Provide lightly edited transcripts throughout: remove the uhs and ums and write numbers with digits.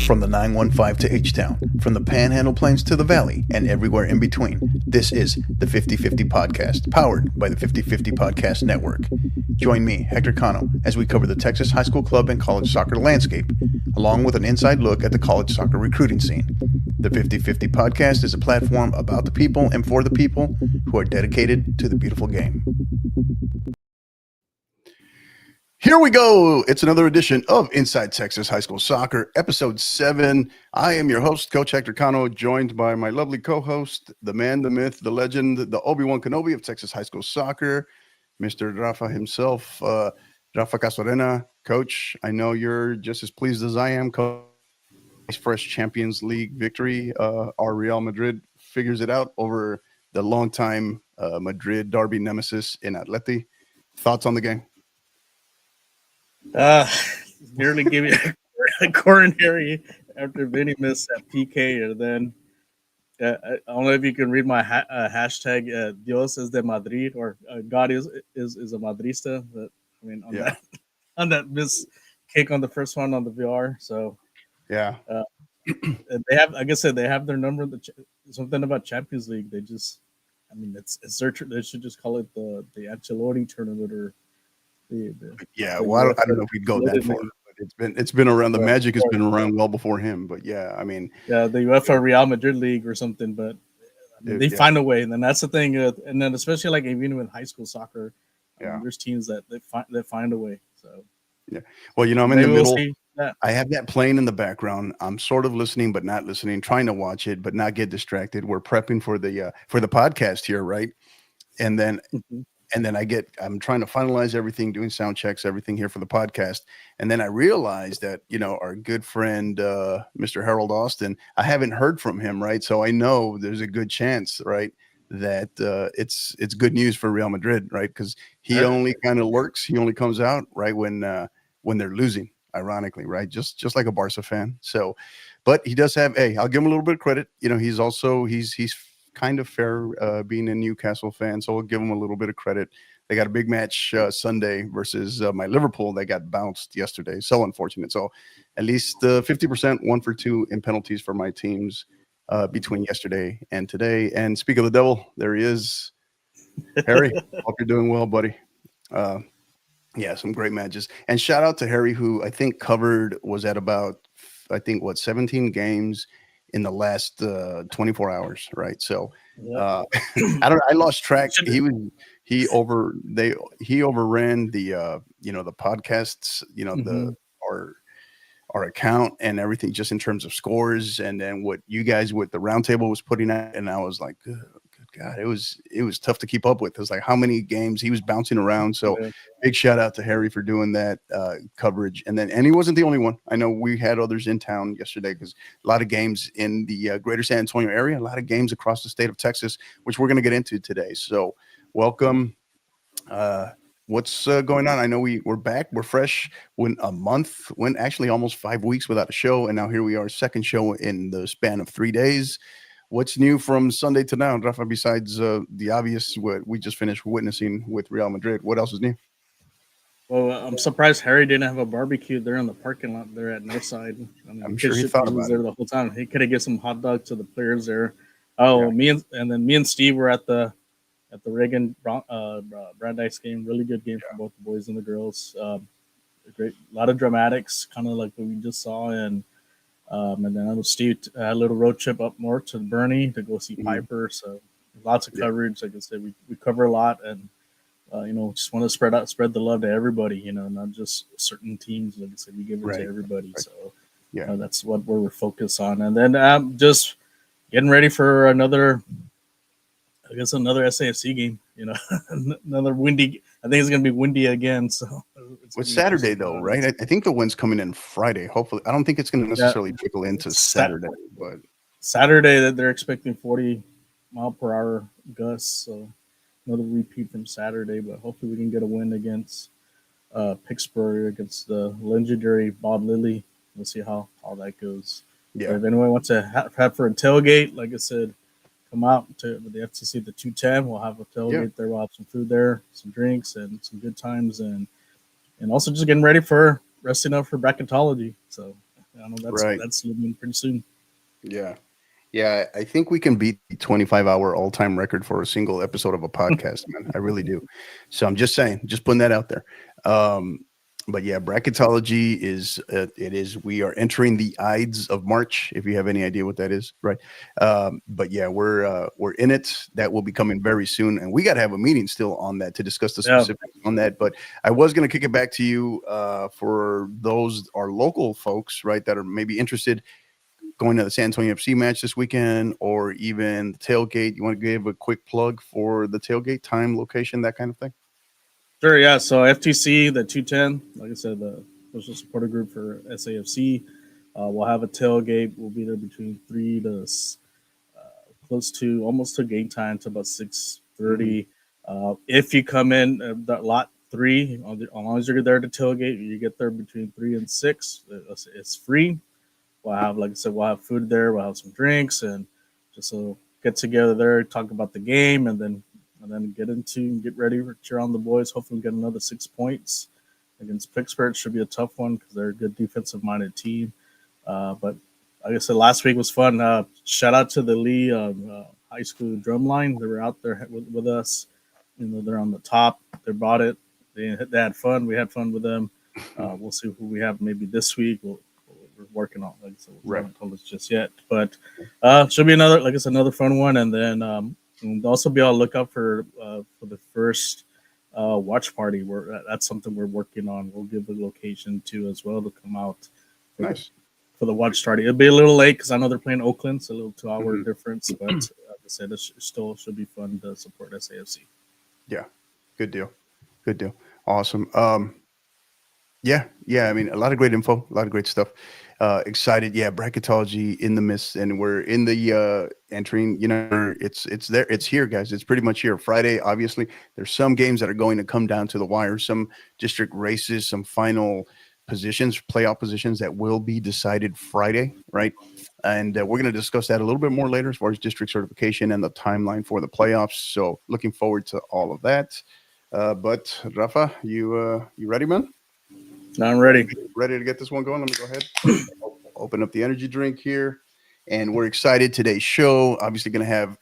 From the 915 to H-Town, from the Panhandle Plains to the Valley, and everywhere in between, this is the 50/50 Podcast, powered by the 50/50 Podcast Network. Join me, Hector Cano, as we cover the Texas high school club and college soccer landscape, along with an inside look at the college soccer recruiting scene. The 50/50 Podcast is a platform about the people and for the people who are dedicated to the beautiful game. Here we go. It's another edition of Inside Texas High School Soccer, Episode 7. I am your host, Coach Hector Cano, joined by my lovely co-host, the man, the myth, the legend, the Obi-Wan Kenobi of Texas High School Soccer, Mr. Rafa himself, Rafa Casorena. Coach, I know you're just as pleased as I am. His first Champions League victory. Our Real Madrid figures it out over the longtime Madrid derby nemesis in Atleti. Thoughts on the game? Nearly give you a coronary after Vinny missed that PK, and then I don't know if you can read my hashtag Dios es de Madrid, or God is a Madrista. But I mean, on that miss kick on the first one on the VR. So yeah, they have, like I said, they have their number. Something about Champions League. They just, I mean, it's their. They should just call it the Ancelotti tournament or. Well, I don't know if we'd go that far, but it's been around. The Magic has been around well before him, but yeah, I mean, the UEFA Real Madrid League or something. But I mean, they find a way, and then that's the thing. And then especially like even with high school soccer, there's teams that find a way. So yeah, well, you know, I'm in the middle. I have that playing in the background. I'm sort of listening, but not listening. Trying to watch it, but not get distracted. We're prepping for the podcast here, right? And then. Mm-hmm. And then I'm trying to finalize everything, doing sound checks, everything here for the podcast. And then I realized that, you know, our good friend, Mr. Harold Austin, I haven't heard from him, right? So I know there's a good chance, right, that it's good news for Real Madrid, right? Because he only kind of lurks. He only comes out, right, when they're losing, ironically, right? Just like a Barca fan. So, but he does have, I'll give him a little bit of credit. You know, he's kind of fair being a Newcastle fan, so we'll give them a little bit of credit. They got a big match Sunday versus my Liverpool. They got bounced yesterday. So unfortunate. So at least 50%, 1 for 2 in penalties for my teams between yesterday and today. And speak of the devil, there he is. Harry, hope you're doing well, buddy. Some great matches. And shout out to Harry, who I think was at about, 17 games in the last 24 hours, right? So I lost track. He overran the the podcasts, our account and everything, just in terms of scores, and then what you guys with the roundtable was putting out, and I was like, good God, it was tough to keep up with. It was like how many games he was bouncing around. So big shout out to Harry for doing that coverage. And he wasn't the only one. I know we had others in town yesterday because a lot of games in the greater San Antonio area, a lot of games across the state of Texas, which we're going to get into today. So welcome. What's going on? I know we're back. We're fresh. Went actually almost 5 weeks without a show. And now here we are, second show in the span of 3 days. What's new from Sunday to now, Rafa, besides the obvious, what we just finished witnessing with Real Madrid? What else is new? Well, I'm surprised Harry didn't have a barbecue there in the parking lot there at Northside. I'm sure he thought about it there the whole time. He could have get some hot dogs to the players there. Oh, me and Steve were at the Reagan Brandeis game. Really good game for both the boys and the girls. A lot of dramatics, kind of like what we just saw. And then I know Steve had a little road trip up north to Bernie to go see Piper. So lots of coverage. Like I said, we cover a lot, and just want to spread the love to everybody. Not just certain teams. Like I said, we give it to everybody. Right. So that's what we're focused on. And then just getting ready for another SAFC game. Another windy. I think it's going to be windy again. So it's Saturday though, right? I think the wind's coming in Friday. Hopefully, I don't think it's going to necessarily trickle into Saturday, but Saturday that they're expecting 40 mile per hour gusts. So another repeat from Saturday, but hopefully we can get a win against Pittsburgh, against the legendary Bob Lilly. We'll see how that goes. Yeah. But if anyone wants to have for a tailgate, like I said, come out to the FTC, the 210. We'll have a tailgate there. We'll have some food there, some drinks, and some good times, and also just getting ready for resting up for bracketology. So I know Right. that's looming pretty soon. Yeah. Yeah, I think we can beat the 25-hour all-time record for a single episode of a podcast, man. I really do. So I'm just saying, just putting that out there. Um, but yeah, bracketology is it is. We are entering the Ides of March. If you have any idea what that is, right? But yeah, we're in it. That will be coming very soon, and we got to have a meeting still on that to discuss the Yeah, specifics on that. But I was going to kick it back to you for those our local folks, right, that are maybe interested going to the San Antonio FC match this weekend, or even the tailgate. You want to give a quick plug for the tailgate, time, location, that kind of thing? sure. Yeah. So FTC, the 210, like I said, the social supporter group for SAFC. We'll have a tailgate. We'll be there between 3 to close to almost to game time to about 6:30. If you come in that lot 3, as long as you're there to tailgate, you get there between 3 and 6. It's free. We'll have, like I said, we'll have food there. We'll have some drinks and just a get together there, talk about the game, and then get ready to cheer on the boys. Hopefully, get another 6 points against Pittsburgh. Should be a tough one because they're a good defensive minded team. But like I said, last week was fun. Shout out to the Lee High School Drumline. They were out there with us. You know, they're on the top. They brought it. They had fun. We had fun with them. We'll see who we have maybe this week. We're working on. Like I said, we Right. haven't told us just yet, but should be another, like I said, another fun one. And then we'll also be on the lookout for the first watch party. That's something we're working on. We'll give the location too as well to come out for the Nice. for the watch party. It'll be a little late because I know they're playing Oakland, so a little 2 hour Mhm. difference. But like I said, it still should be fun to support SAFC. Yeah. Good deal. Good deal. Awesome. Yeah, yeah. I mean, a lot of great info, a lot of great stuff. Excited. Yeah, bracketology in the midst, and we're in the entering. You know, it's there. It's here, guys. It's pretty much here. Friday, obviously. There's some games that are going to come down to the wire. Some district races, some final positions, playoff positions that will be decided Friday, right? And we're going to discuss that a little bit more later as far as district certification and the timeline for the playoffs. So, looking forward to all of that. But Rafa, you ready, man? Now I'm ready. Ready to get this one going? Let me go ahead. Open up the energy drink here. And we're excited. Today's show, obviously, going to have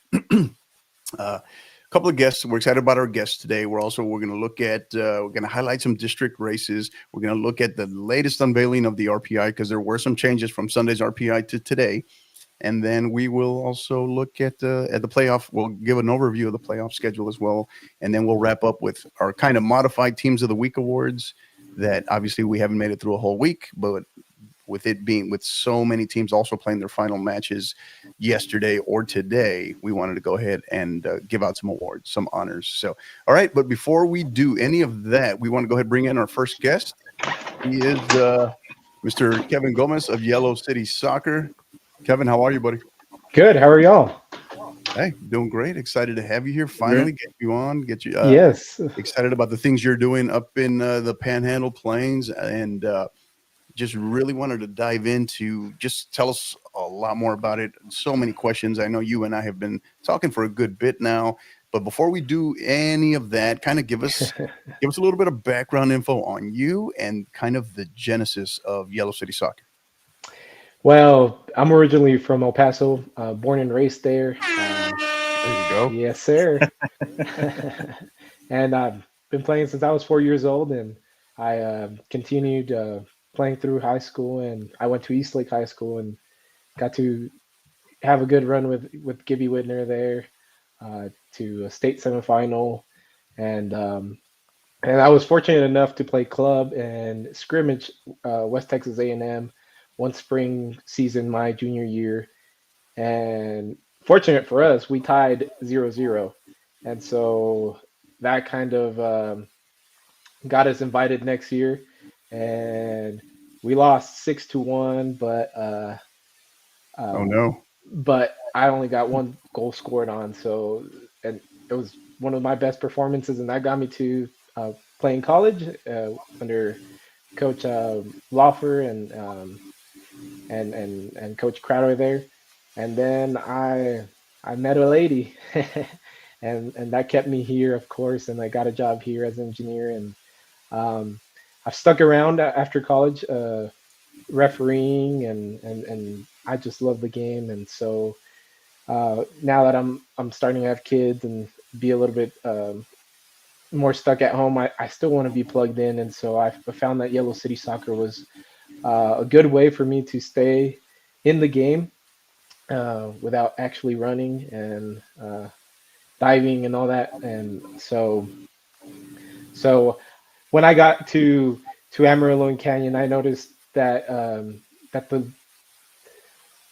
a couple of guests. We're excited about our guests today. We're going to look at, we're going to highlight some district races. We're going to look at the latest unveiling of the RPI because there were some changes from Sunday's RPI to today. And then we will also look at the playoff. We'll give an overview of the playoff schedule as well. And then we'll wrap up with our kind of modified Teams of the Week awards that obviously we haven't made it through a whole week, but with it being with so many teams also playing their final matches yesterday or today, we wanted to go ahead and give out some awards, some honors. So, all right. But before we do any of that, we want to go ahead and bring in our first guest. He is Mr. Kevin Gomez of Yellow City Soccer. Kevin, how are you, buddy? Good. How are y'all? Hey, doing great. Excited to have you here. Finally, get you on. Get you. Yes. Excited about the things you're doing up in the Panhandle Plains, and just really wanted to dive into. Just tell us a lot more about it. So many questions. I know you and I have been talking for a good bit now, but before we do any of that, kind of give us a little bit of background info on you and kind of the genesis of Yellow City Soccer. Well, I'm originally from El Paso, born and raised there. There you go. Yes, sir. And I've been playing since I was 4 years old, and I continued playing through high school. And I went to Eastlake High School and got to have a good run with Gibby Whitner there to a state semifinal, and and I was fortunate enough to play club and scrimmage West Texas A&M one spring season my junior year. And fortunate for us, we tied 0-0. And so that kind of got us invited next year. And we lost 6-1, Oh um, no. but I only got one goal scored on. So, and it was one of my best performances, and that got me to playing college under Coach Lawfer and Coach Crowder there. And then I met a lady, and that kept me here, of course. And I got a job here as an engineer, and I've stuck around after college refereeing, and I just love the game. And so now that I'm starting to have kids and be a little bit more stuck at home, I still want to be plugged in. And so I found that Yellow City Soccer was a good way for me to stay in the game without actually running and diving and all that. And so when I got to Amarillo and Canyon, I noticed that that the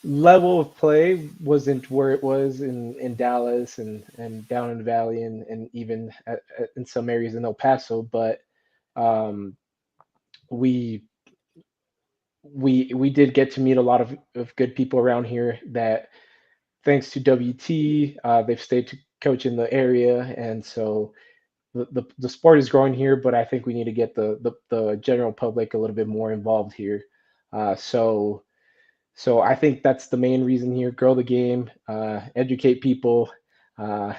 level of play wasn't where it was in Dallas and down in the Valley and even in some areas in El Paso. But um, we we did get to meet a lot of good people around here that thanks to WT, they've stayed to coach in the area, and so the sport is growing here. But I think we need to get the general public a little bit more involved here. So I think that's the main reason here: grow the game, educate people. Uh,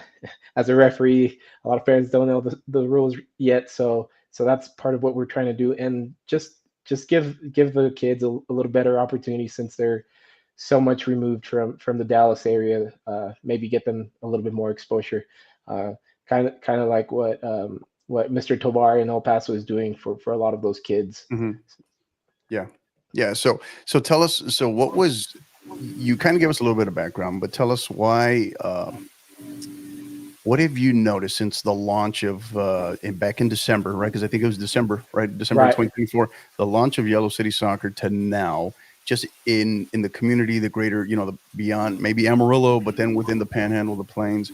as a referee, a lot of parents don't know the rules yet, so that's part of what we're trying to do, and just give the kids a little better opportunity since they're so much removed from the Dallas area. Maybe get them a little bit more exposure, kind of like what Mr. Tovar in El Paso is doing for a lot of those kids. Mm-hmm. Yeah. So tell us. So what was you kind of gave us a little bit of background, but tell us why. What have you noticed since the launch of back in December, right? Because I think it was December, right? December Right. 2024, the launch of Yellow City Soccer to now, just in the community, the greater, the beyond maybe Amarillo, but then within the Panhandle, the Plains.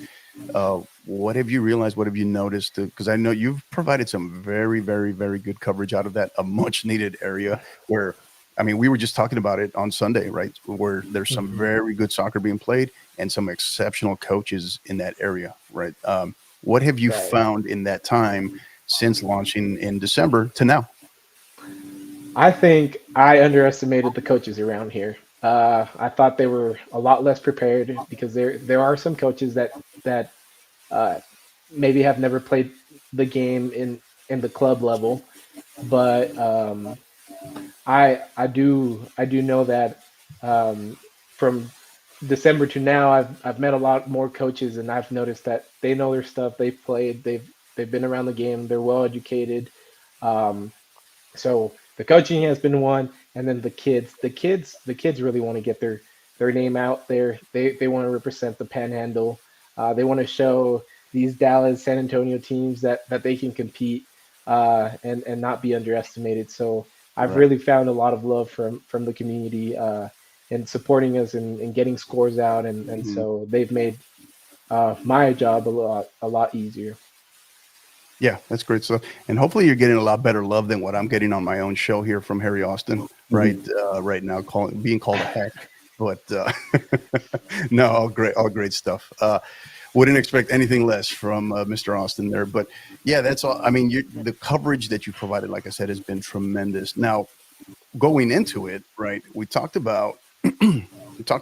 What have you realized? What have you noticed? Because I know you've provided some very, very, very good coverage out of that, a much needed area where, I mean, we were just talking about it on Sunday, right? Where there's some very good soccer being played and some exceptional coaches in that area, right? What have you found in that time since launching in December to now? I think I underestimated the coaches around here. I thought they were a lot less prepared because there are some coaches that uh, maybe have never played the game in the club level, but I do know that from December to now, I've met a lot more coaches, and I've noticed that they know their stuff. They've played. They've been around the game. They're well educated. Um, so the coaching has been one, and then the kids really want to get their name out there. They want to represent the Panhandle. They want to show these Dallas, San Antonio teams that they can compete and not be underestimated. So I've Right. really found a lot of love from the community and supporting us and getting scores out, and Mhm. so they've made my job a lot easier. Yeah, that's great stuff. And hopefully you're getting a lot better love than what I'm getting on my own show here from Harry Austin, right? Right now, being called a hack. But no, all great stuff. Wouldn't expect anything less from Mr. Austin there. But yeah, that's all. I mean, the coverage that you provided, like I said, has been tremendous. Now, going into it, right? We talked a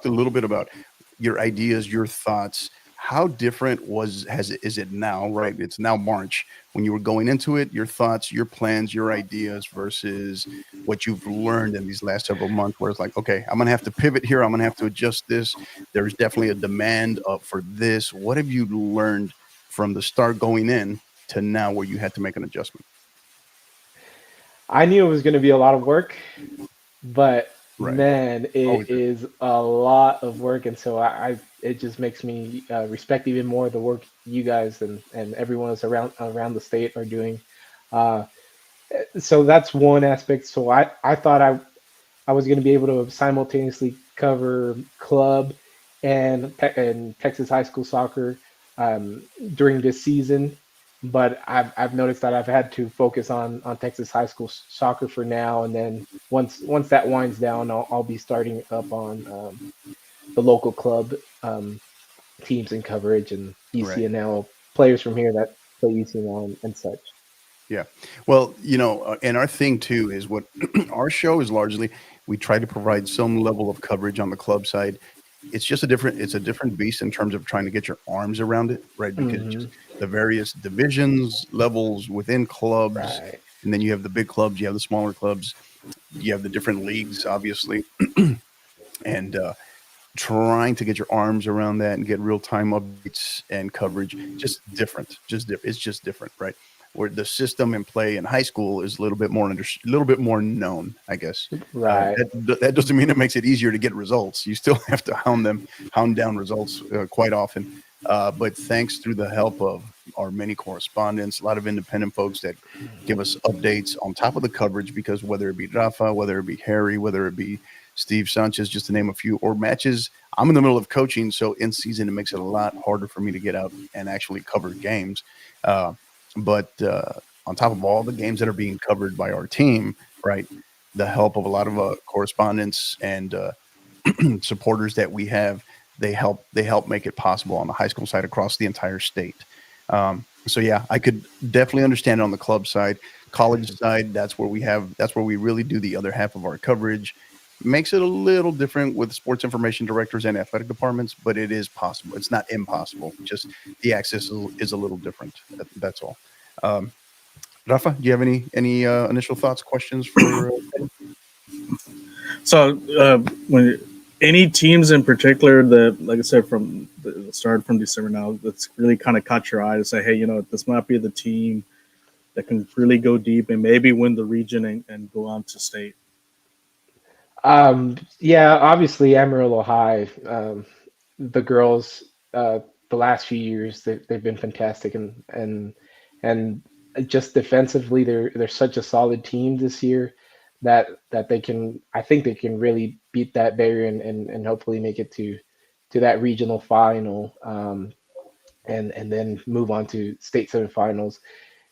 little bit about your ideas, your thoughts. How different is it now, right? It's now March. When you were going into it, your thoughts, your plans, your ideas versus what you've learned in these last several months, where it's like, okay, I'm gonna have to pivot here. I'm gonna have to adjust this. There's definitely a demand for this. What have you learned from the start going in to now, where you had to make an adjustment? I knew it was going to be a lot of work, but Right. man, it Always is. is a lot of work, and so it just makes me respect even more the work you guys and everyone else around the state are doing. Uh, so that's one aspect. So I thought I was going to be able to simultaneously cover club and Texas high school soccer during this season, but I've noticed that I've had to focus on Texas high school soccer for now, and then once that winds down, I'll be starting up on the local club teams and coverage and Right. ECNL players from here that play ECNL and such. Yeah. Well, and our thing too is what our show is largely, we try to provide some level of coverage on the club side. It's a different beast in terms of trying to get your arms around it, right? Because Hmm. just the various divisions, levels within clubs, Right. and then you have the big clubs, you have the smaller clubs. You have the different leagues, obviously, and trying to get your arms around that and get real time updates and coverage. Just different. It's just different, right? Where the system in play in high school is a little bit more a little bit more known, I guess. Right. That doesn't mean it makes it easier to get results. You still have to hound down results quite often. But thanks through the help of our many correspondents, a lot of independent folks that give us updates on top of the coverage, because whether it be Rafa, whether it be Harry, whether it be Steve Sanchez, just to name a few, or matches. I'm in the middle of coaching, so in season it makes it a lot harder for me to get out and actually cover games. But on top of all the games that are being covered by our team, right, the help of a lot of correspondents and supporters that we have, they help make it possible on the high school side across the entire state. So yeah, I could definitely understand it on the club side. College side, that's where we really do the other half of our coverage. Makes it a little different with sports information directors and athletic departments, but it is possible. It's not impossible. Just the access is a little different. That's all. Um, Rafa, do you have any initial thoughts, questions for? So when any teams in particular that, like I said, from the start from December now, that's really kind of caught your eye to say, hey, this might be the team that can really go deep and maybe win the region and go on to state. Yeah, obviously Amarillo High. The girls, the last few years, they've been fantastic, and just defensively, they're such a solid team this year that they can. I think they can really beat that barrier and hopefully make it to that regional final, and then move on to state semifinals.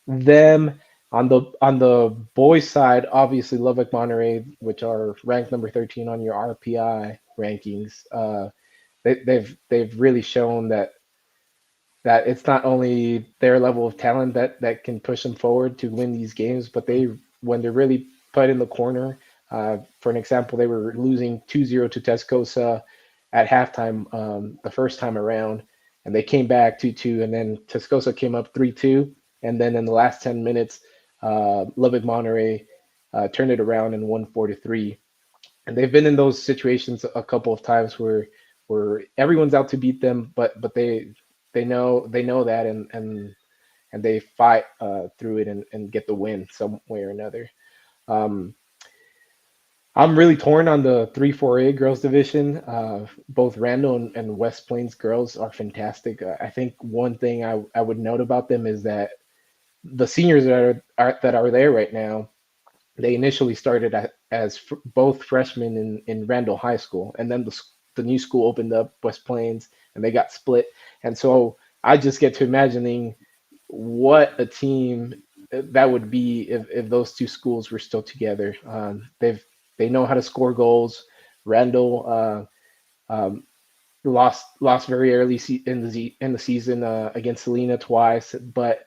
Them on the boys side, obviously Lubbock Monterey, which are ranked number 13 on your RPI rankings. They've really shown that it's not only their level of talent that can push them forward to win these games, but when they're really put in the corner. For an example, they were losing 2-0 to Tascosa at halftime, the first time around, and they came back 2-2, and then Tascosa came up 3-2, and then in the last 10 minutes, Lubbock Monterey turned it around and won 4-3. And they've been in those situations a couple of times where everyone's out to beat them, but they know that, and they fight through it and get the win some way or another. Um, I'm really torn on the 3-4A girls division. Both Randall and West Plains girls are fantastic. I think one thing I would note about them is that the seniors that are there right now, they initially started as both freshmen in Randall High School, and then the new school opened up, West Plains, and they got split. And so I just get to imagining what a team that would be if those two schools were still together. They know how to score goals. Randall lost very early in the season against Selena twice, but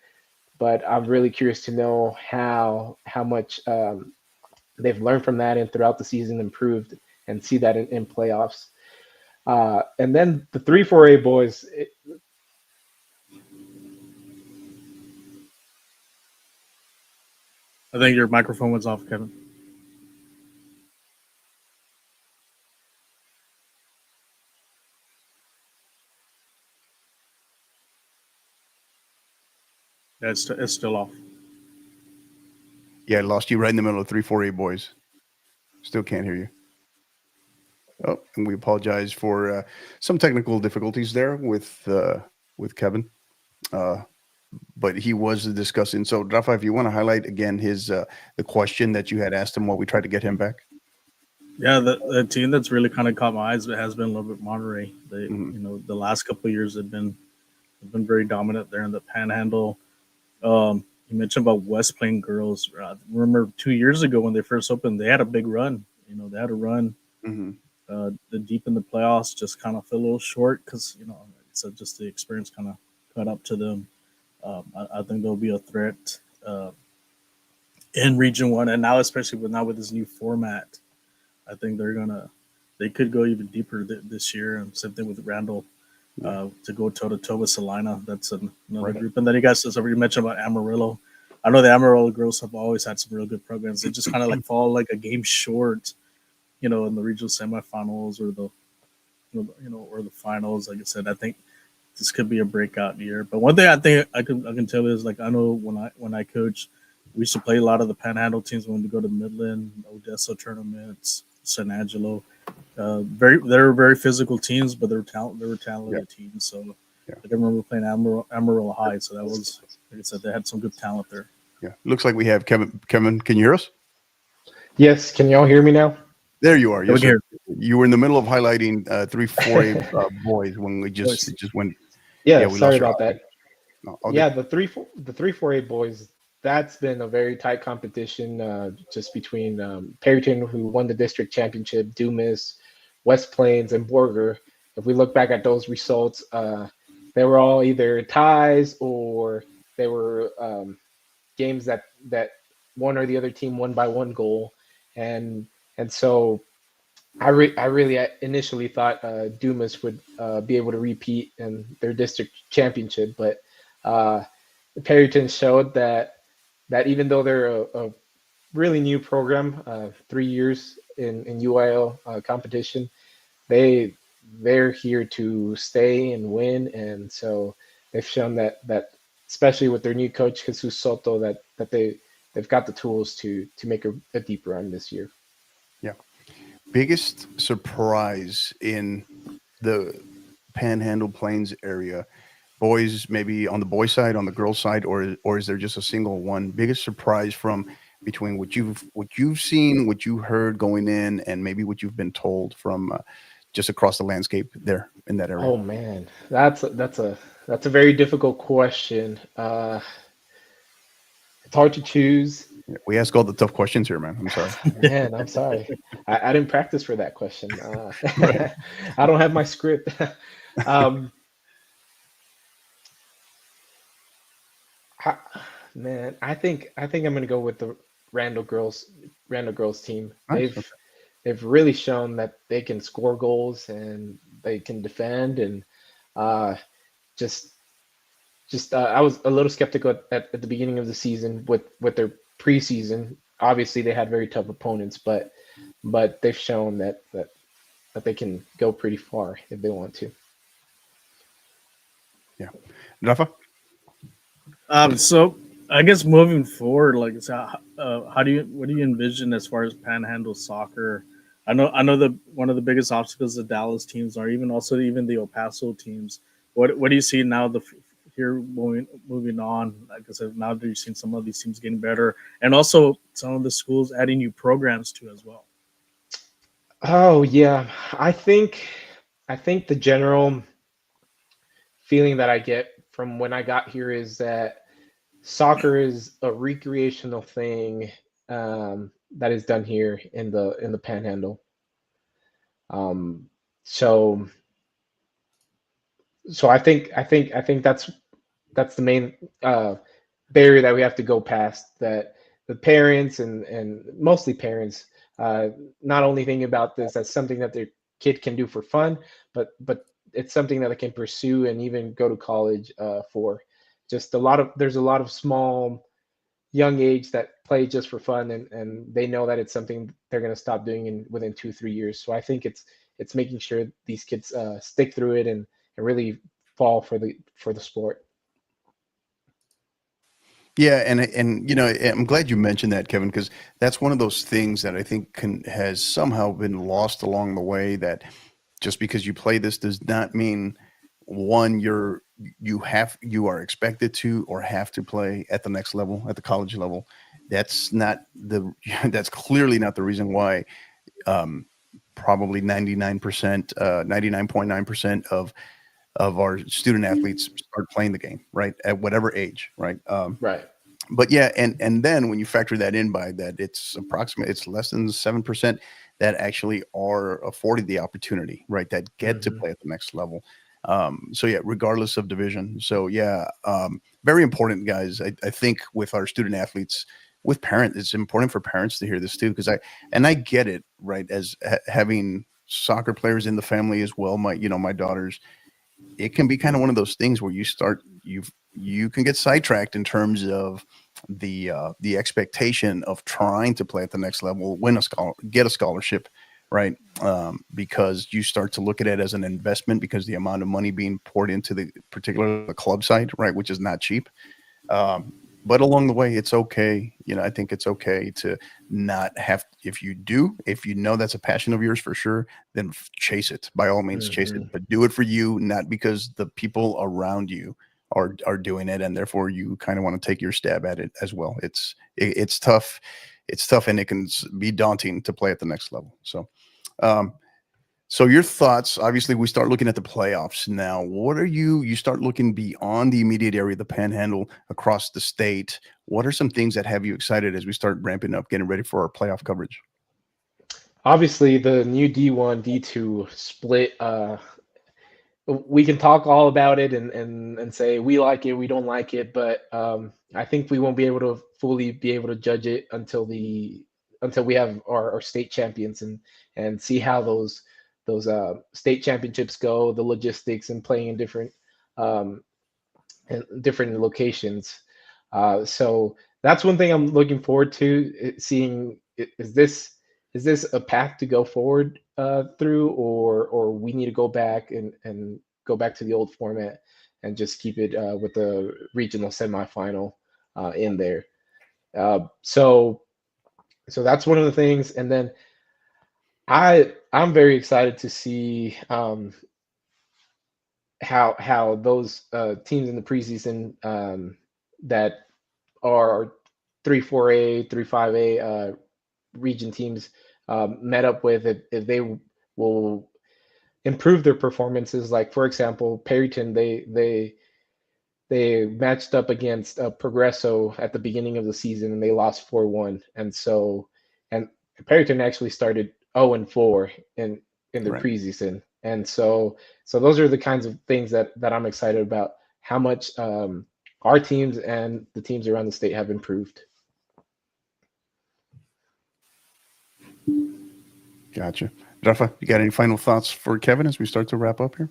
I'm really curious to know how much they've learned from that and throughout the season improved, and see that in playoffs. And then the 3-4A boys. I think your microphone was off, Kevin. Yeah, it's still off. Yeah, I lost you right in the middle of 3-4A boys. Still can't hear you. Oh, and we apologize for some technical difficulties there with Kevin. But he was discussing. So, Rafa, if you want to highlight again the question that you had asked him while we tried to get him back. Yeah, the team that's really kind of caught my eyes has been a little bit Monterey. They, the last couple of years have been very dominant there in the Panhandle. You mentioned about West Plain girls. Remember 2 years ago when they first opened, they had a big run. They had a run. The deep in the playoffs just kind of fell a little short because so just the experience kind of caught up to them. I think they'll be a threat in Region One, and now especially with this new format, I think they could go even deeper this year. And same thing with Randall. To go toe to toe with Salina. That's another group. And then you guys already mentioned about Amarillo. I know the Amarillo girls have always had some real good programs. They just kind of like fall like a game short, you know, in the regional semifinals or the or the finals. Like I said, I think this could be a breakout year. But one thing I think I can tell you is like I know when I coach, we used to play a lot of the Panhandle teams when we go to Midland, Odessa tournaments, San Angelo. They're very physical teams, but they were talented teams. So I can remember playing Amarillo High. So that was, like I said, they had some good talent there. Yeah, looks like we have Kevin. Kevin, can you hear us? Yes, can y'all hear me now? There you are. Yes, sir. You were in the middle of highlighting 3-4A boys when we just went. Yeah, sorry about that. No, yeah, the 3-4A boys. That's been a very tight competition, just between Perryton, who won the district championship, Dumas, West Plains, and Borger. If we look back at those results, they were all either ties or they were games that one or the other team won by 1 goal, and so I really initially thought Dumas would be able to repeat in their district championship, but Perryton showed that even though they're a really new program, 3 years in UIL competition, they're here to stay and win, and so they've shown that especially with their new coach Jesus Soto that they've got the tools to make a deep run this year. Yeah. Biggest surprise in the Panhandle Plains area, boys, maybe on the boy side, on the girl side, or is there just a single one? Biggest surprise from between what you've seen, what you heard going in, and maybe what you've been told from just across the landscape there in that area. Oh man, that's a very difficult question. It's hard to choose. We ask all the tough questions here, man. I'm sorry. Man, I'm sorry. I didn't practice for that question. I don't have my script. Man, I think I'm gonna go with the Randall girls team. Nice. They've really shown that they can score goals and they can defend, and just I was a little skeptical at the beginning of the season with their preseason. Obviously, they had very tough opponents, but they've shown that they can go pretty far if they want to. Yeah, Rafa. So I guess moving forward, like, so what do you envision as far as Panhandle soccer? I know that one of the biggest obstacles the Dallas teams are, even the El Paso teams. What do you see now? Here moving on, like I said, now that you've seen some of these teams getting better, and also some of the schools adding new programs too as well. Oh yeah, I think the general feeling that I get from when I got here is that soccer is a recreational thing that is done here in the Panhandle. So I think that's the main barrier that we have to go past. That the parents and mostly parents not only thinking about this as something that their kid can do for fun, but it's something that they can pursue and even go to college for. Just there's a lot of small young age that play just for fun, and they know that it's something they're going to stop doing within 2-3 years. So I think it's making sure these kids stick through it and really fall for the sport. Yeah, and you know, I'm glad you mentioned that, Kevin, because that's one of those things that I think has somehow been lost along the way. That just because you play this does not mean one you are expected to or have to play at the next level, at the college level. That's clearly not the reason why. Probably 99%, 99.9% of our student athletes start playing the game, right, at whatever age, right? Right. But yeah, and then when you factor that in by that, it's less than 7% that actually are afforded the opportunity, right, that get to play at the next level. So yeah, regardless of division. So yeah, very important, guys. I think with our student athletes, with parents, it's important for parents to hear this too, because I get it, right, as having soccer players in the family as well. My daughters, it can be kind of one of those things where you can get sidetracked in terms of the expectation of trying to play at the next level, get a scholarship, right? Because you start to look at it as an investment because the amount of money being poured into the club side, right, which is not cheap. But along the way, it's okay. I think it's okay to not have, if you know that's a passion of yours for sure, then chase it. By all means, chase it. But do it for you, not because the people around you are doing it, and therefore you kind of want to take your stab at it as well. It's tough. It's tough, and it can be daunting to play at the next level. So your thoughts, obviously we start looking at the playoffs now. What are you start looking beyond the immediate area of the Panhandle across the state. What are some things that have you excited as we start ramping up, getting ready for our playoff coverage? Obviously, the new D1, D2 split, we can talk all about it and say we like it, we don't like it, but I think we won't be able to fully be able to judge it until we have our state champions and see how those state championships go, the logistics and playing in different locations. So that's one thing I'm looking forward to, seeing is this a path to go forward through, or we need to go back and go back to the old format and just keep it with the regional semifinal in there. So that's one of the things. And then I'm very excited to see how those teams in the preseason that are 3-4A, 3-5A region teams met up with, if they will improve their performances. Like, for example, Perryton, they matched up against Progresso at the beginning of the season and they lost 4-1. And Perryton actually started 0-4 in the Right. preseason. And so those are the kinds of things that I'm excited about, how much our teams and the teams around the state have improved. Gotcha. Rafa, you got any final thoughts for Kevin as we start to wrap up here?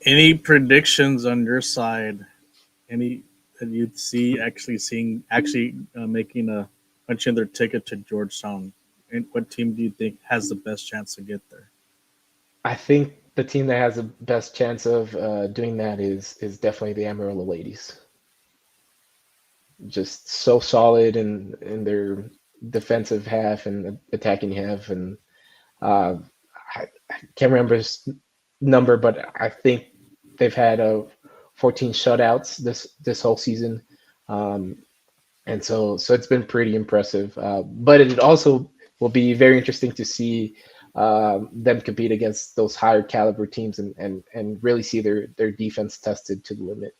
Any predictions on your side? Any that you'd see actually making a punching their ticket to Georgetown? And what team do you think has the best chance to get there? I think the team that has the best chance of doing that is definitely the Amarillo Ladies. Just so solid in their defensive half and attacking half, and I can't remember his number, but I think they've had 14 shutouts this whole season, and so it's been pretty impressive. But it also will be very interesting to see them compete against those higher caliber teams and really see their defense tested to the limit.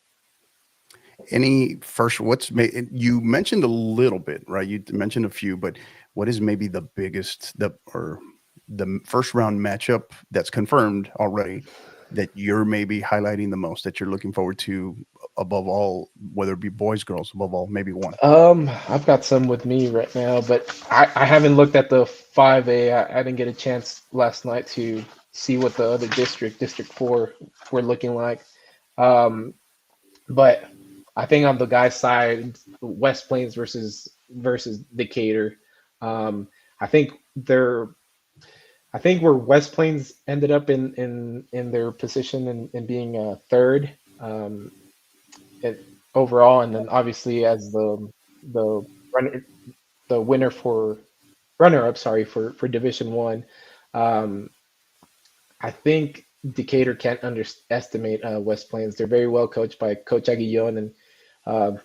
You mentioned a little bit, right? You mentioned a few, but what is maybe the biggest, or the first round matchup that's confirmed already that you're maybe highlighting the most, that you're looking forward to above all, whether it be boys, girls, above all, maybe one? I've got some with me right now, but I haven't looked at the 5A. I didn't get a chance last night to see what the other District 4 were looking like. But I think on the guys' side, West Plains versus Decatur. I think where West Plains ended up in their position in being third overall, and then obviously as the winner for runner-up, for Division 1. I think Decatur can't underestimate West Plains. They're very well coached by Coach Aguillon, and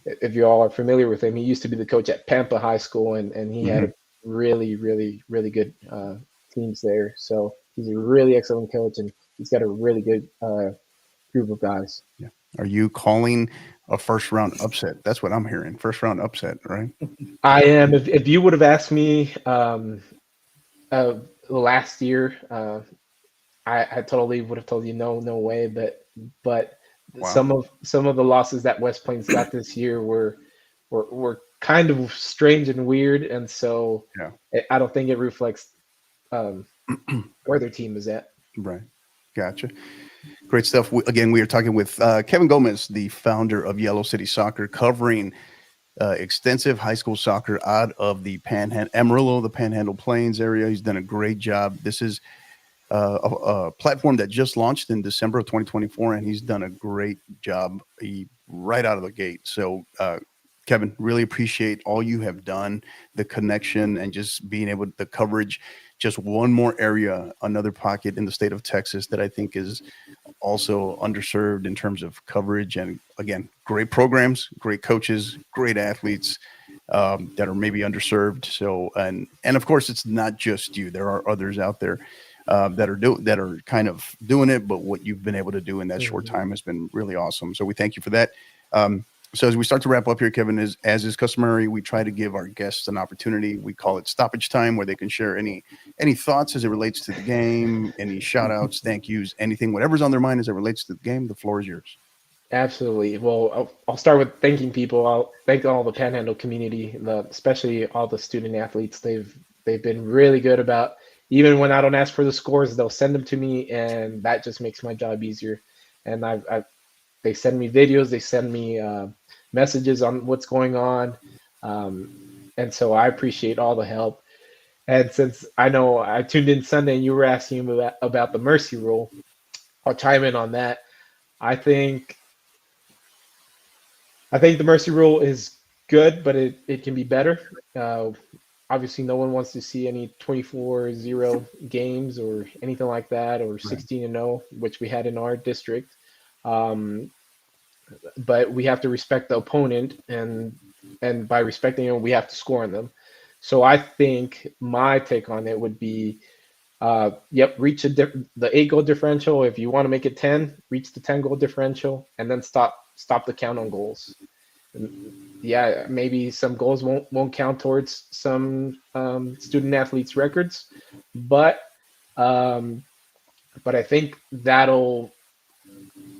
if you all are familiar with him, he used to be the coach at Pampa High School, and he had a really, really, really good teams there. So he's a really excellent coach, and he's got a really good group of guys. Yeah. Are you calling a first round upset? That's what I'm hearing. First round upset, right? I am. If you would have asked me last year, I totally would have told you no way. But wow. some of the losses that West Plains got this year were kind of strange and weird, and so I don't think it reflects where their team is at. Right. Gotcha. Great stuff. Again, we are talking with Kevin Gomez, the founder of Yellow City Soccer, covering extensive high school soccer out of the Amarillo, the Panhandle Plains area. He's done a great job. This is a platform that just launched in December of 2024, and he's done a great job right out of the gate. So, Kevin, really appreciate all you have done, the connection, and just being able to the coverage. Just one more area, another pocket in the state of Texas that I think is also underserved in terms of coverage. And again, great programs, great coaches, great athletes that are maybe underserved. So, and of course, it's not just you. There are others out there that are kind of doing it. But what you've been able to do in that short time has been really awesome. So we thank you for that. So as we start to wrap up here, Kevin, as is customary, we try to give our guests an opportunity. We call it stoppage time, where they can share any thoughts as it relates to the game, any shout outs, thank yous, anything, whatever's on their mind as it relates to the game. The floor is yours. Absolutely. Well, I'll start with thanking people. I'll thank all the Panhandle community, especially all the student athletes. They've been really good about, even when I don't ask for the scores, they'll send them to me, and that just makes my job easier. And they send me videos, they send me messages on what's going on, and so I appreciate all the help. And since I know I tuned in Sunday and you were asking about the mercy rule, I'll chime in on that. I think the mercy rule is good, but it can be better. Obviously, no one wants to see any 24-0 games or anything like that, or 16-0, which we had in our district. But we have to respect the opponent, and by respecting them, we have to score on them. So I think my take on it would be, reach the 8-goal differential. If you want to make it 10, reach the 10-goal differential, and then stop the count on goals. And yeah, maybe some goals won't count towards some student athletes' records, but I think that'll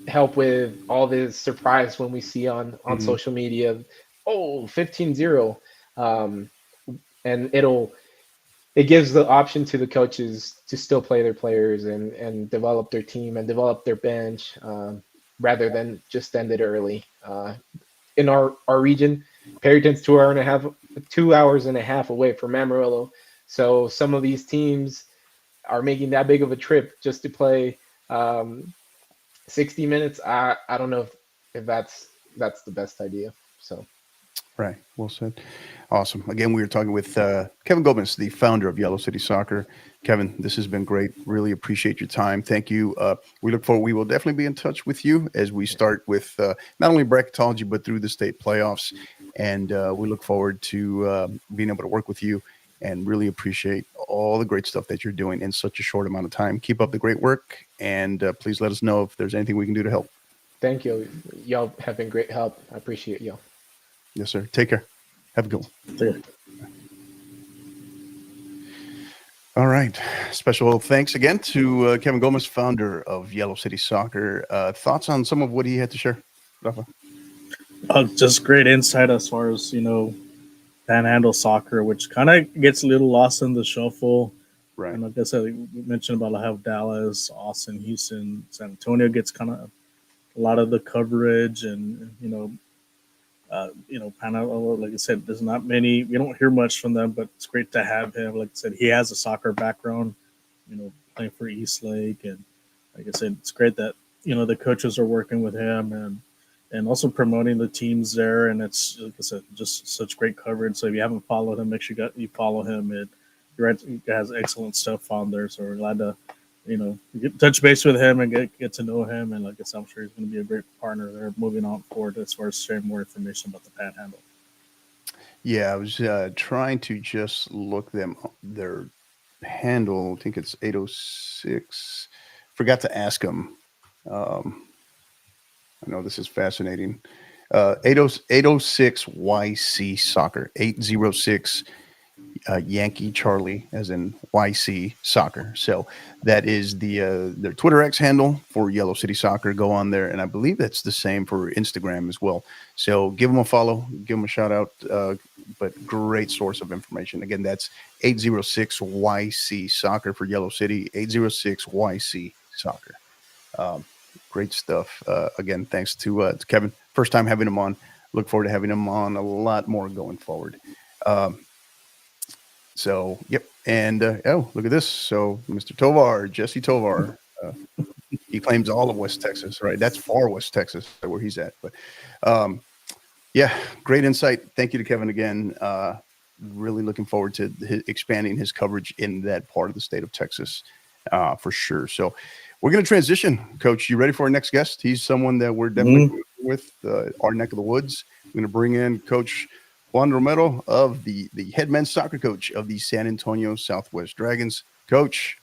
help with all this surprise when we see on social media, 15-0, and it gives the option to the coaches to still play their players and develop their team and develop their bench, rather than just end it early. In our region, Perryton's 2 hours and a half away from Amarillo, so some of these teams are making that big of a trip just to play 60 minutes. I don't know if that's the best idea. So, right. Well said. Awesome. Again, we were talking with Kevin Gomez, the founder of Yellow City Soccer. Kevin, this has been great. Really appreciate your time. Thank you. We will definitely be in touch with you as we start with not only bracketology, but through the state playoffs. And we look forward to being able to work with you, and really appreciate all the great stuff that you're doing in such a short amount of time. Keep up the great work, and please let us know if there's anything we can do to help. Thank you. Y'all have been great help. I appreciate y'all. Yes, sir. Take care. Have a good one. All right. Special thanks again to Kevin Gomez, founder of Yellow City Soccer. Thoughts on some of what he had to share, Rafa? Just great insight as far as, Panhandle soccer, which kind of gets a little lost in the shuffle. Right. And like I said, we mentioned about how Dallas, Austin, Houston, San Antonio gets kind of a lot of the coverage, and Panhandle, like I said, there's not many. We don't hear much from them, but it's great to have him. Like I said, he has a soccer background, playing for Eastlake, and like I said, it's great that the coaches are working with him and also promoting the teams there. And it's, like I said, just such great coverage. So if you haven't followed him, make sure you follow him. He has excellent stuff on there. So we're glad to, touch base with him and get to know him. And like I said, I'm sure he's going to be a great partner there moving on forward as far as sharing more information about the Panhandle. Yeah, I was trying to just look their handle. I think it's 806. Forgot to ask him. I know this is fascinating. 806 YC Soccer, 806 Yankee Charlie, as in YC Soccer. So that is their Twitter X handle for Yellow City Soccer. Go on there, and I believe that's the same for Instagram as well. So give them a follow, give them a shout out. But great source of information. Again, that's 806 YC Soccer for Yellow City, 806 YC Soccer. Great stuff. Again, thanks to Kevin. First time having him on. look forward to having him on a lot more going forward. Um, so, yep. And oh, look at this. So, Mr. Tovar, Jesse Tovar, he claims all of West Texas, right? That's far West Texas where he's at. But um, yeah, great insight. Thank you to Kevin again. Really looking forward to expanding his coverage in that part of the state of Texas for sure. So we're going to transition. Coach, you ready for our next guest? He's someone that we're definitely with our neck of the woods. We're going to bring in Coach Juan Romero of the head men's soccer coach of the San Antonio Southwest Dragons. Coach,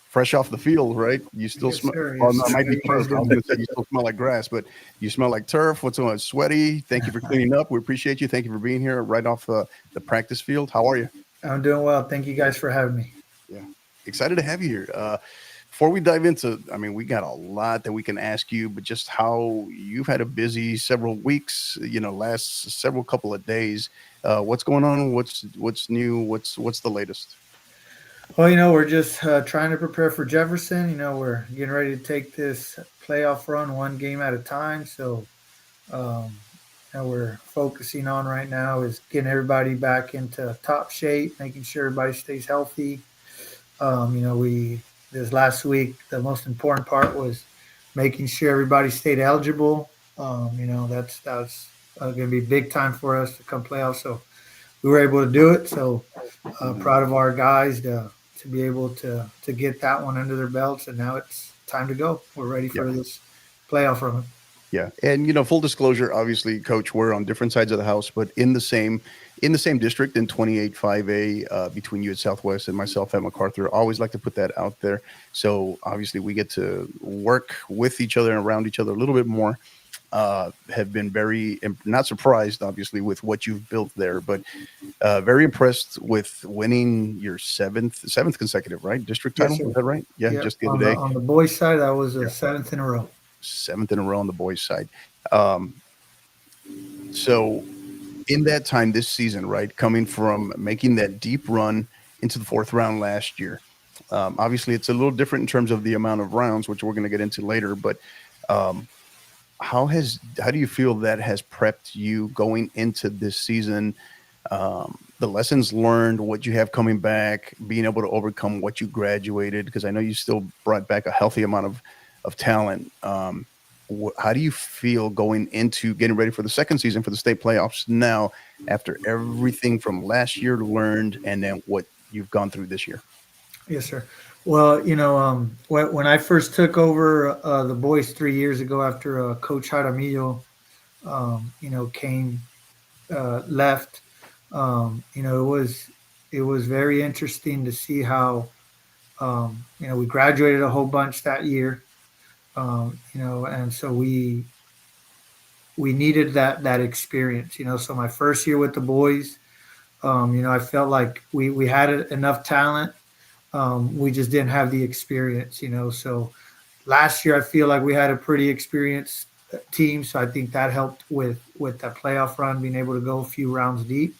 fresh off the field, right? You still smell. Oh, no, it might be turf. I was going to say you still smell like grass, but you smell like turf. What's on? Sweaty. Thank you for cleaning up. We appreciate you. Thank you for being here right off the practice field. How are you? I'm doing well. Thank you guys for having me. Yeah, excited to have you here. Before we dive into, I mean, we got a lot that we can ask you, but just how you've had a busy several weeks, last several couple of days. What's going on? What's new? What's the latest? Well, we're just trying to prepare for Jefferson. We're getting ready to take this playoff run one game at a time. So, we're focusing on right now is getting everybody back into top shape, making sure everybody stays healthy. This last week, the most important part was making sure everybody stayed eligible. That's going to be big time for us to come playoff. So we were able to do it. So proud of our guys to be able to get that one under their belts. And now it's time to go. We're ready for this playoff run. Yeah. And, full disclosure, obviously, Coach, we're on different sides of the house, but in the same district in 28-5A between you at Southwest and myself at MacArthur. I always like to put that out there. So obviously we get to work with each other and around each other a little bit more. Have been very not surprised, obviously, with what you've built there, but very impressed with winning your seventh consecutive, right? District title. Is that right? Yeah, just the other day. On the boys' side, that was a seventh in a row. Seventh in a row on the boys' side. So in that time this season, right, coming from making that deep run into the fourth round last year, obviously it's a little different in terms of the amount of rounds, which we're going to get into later, but how do you feel that has prepped you going into this season? The lessons learned, what you have coming back, being able to overcome what you graduated, because I know you still brought back a healthy amount of talent. How do you feel going into getting ready for the second season for the state playoffs now, after everything from last year learned and then what you've gone through this year? Yes, sir. Well, when I first took over the boys 3 years ago after Coach Jaramillo, left, it was very interesting to see how, we graduated a whole bunch that year, and so we needed that experience, So my first year with the boys, I felt like we had enough talent. We just didn't have the experience, So last year, I feel like we had a pretty experienced team. So I think that helped with that playoff run, being able to go a few rounds deep,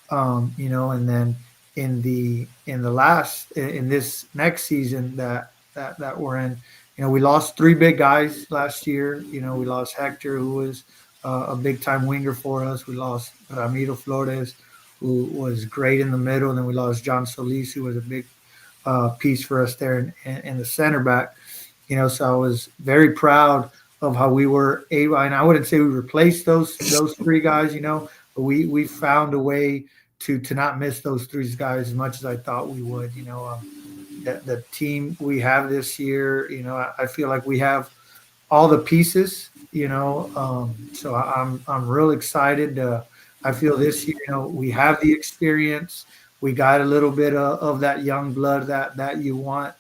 and then in this next season that we're in, we lost three big guys last year. We lost Hector, who was a big time winger for us. We lost Ramiro Flores, who was great in the middle. And then we lost John Solis, who was a big piece for us there in the center back. So I was very proud of how we were able, and I wouldn't say we replaced those three guys, but we found a way to not miss those three guys as much as I thought we would. The team we have this year, I feel like we have all the pieces, so I'm real excited. I feel this year, we have the experience. We got a little bit of that young blood that you want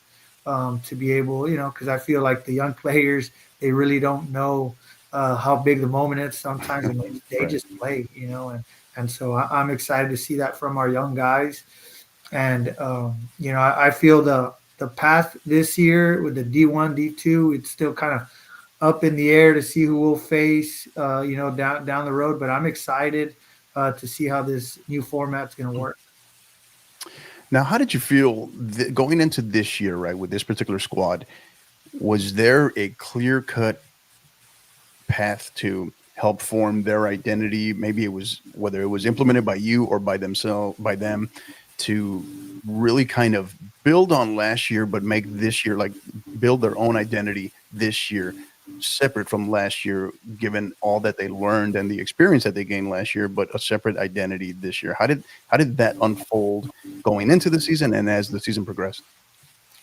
to be able, because I feel like the young players, they really don't know how big the moment is sometimes, and they just play, and so I'm excited to see that from our young guys. And, I feel the path this year with the D1, D2, it's still kind of up in the air to see who we'll face, down the road. But I'm excited to see how this new format's going to work. Now, how did you feel going into this year, right, with this particular squad? Was there a clear-cut path to help form their identity? Maybe it was whether it was implemented by you or by them to really kind of build on last year, but make this year, like, build their own identity this year, separate from last year, given all that they learned and the experience that they gained last year, but a separate identity this year. How did that unfold going into the season and as the season progressed?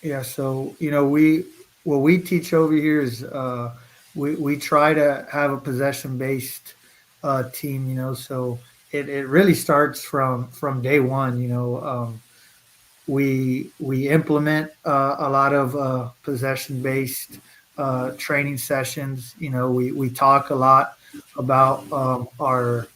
Yeah, so we what we teach over here is we try to have a possession based team. So it really starts from day one. We implement a lot of possession based training sessions. We talk a lot about our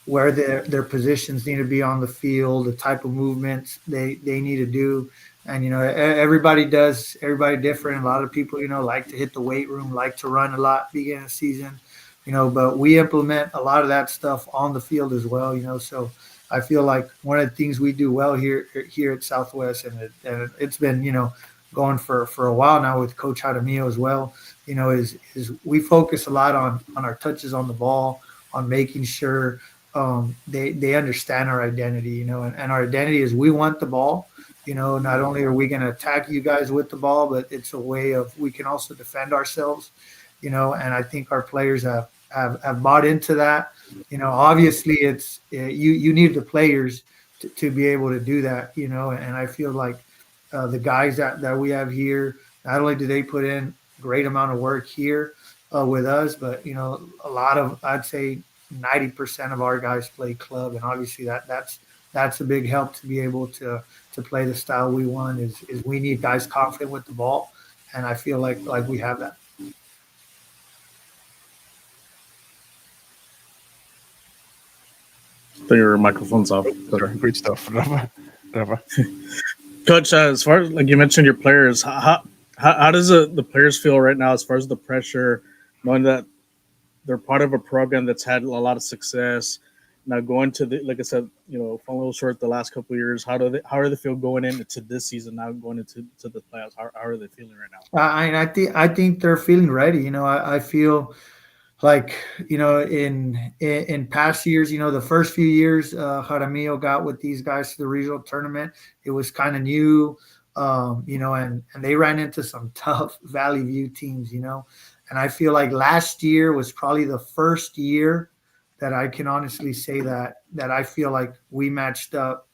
where their positions need to be on the field, the type of movements they need to do. And everybody different. A lot of people like to hit the weight room, like to run a lot beginning of the season. But we implement a lot of that stuff on the field as well. So I feel like one of the things we do well here at Southwest, and it's been going for a while now with Coach Jaramillo as well. Is we focus a lot on our touches on the ball, on making sure they understand our identity. And our identity is we want the ball. Not only are we going to attack you guys with the ball, but it's a way of we can also defend ourselves. And I think our players have bought into that. Obviously it's you need the players to be able to do that. And I feel like the guys that we have here, not only do they put in great amount of work here with us, but a lot of, I'd say 90% of our guys play club, and obviously that's a big help to be able to play the style we want. Is we need guys confident with the ball, and I feel like we have that. Your microphone's off. Great stuff, Rafa. Coach, as far as like you mentioned your players, how does the players feel right now as far as the pressure, knowing that they're part of a program that's had a lot of success? Now going to like I said, falling a little short the last couple of years. How do they feel going into this season now, going into the playoffs? How are they feeling right now? I think they're feeling ready. I feel like in past years, the first few years Jaramillo got with these guys to the regional tournament, it was kind of new, and they ran into some tough Valley View teams, and I feel like last year was probably the first year that I can honestly say that I feel like we matched up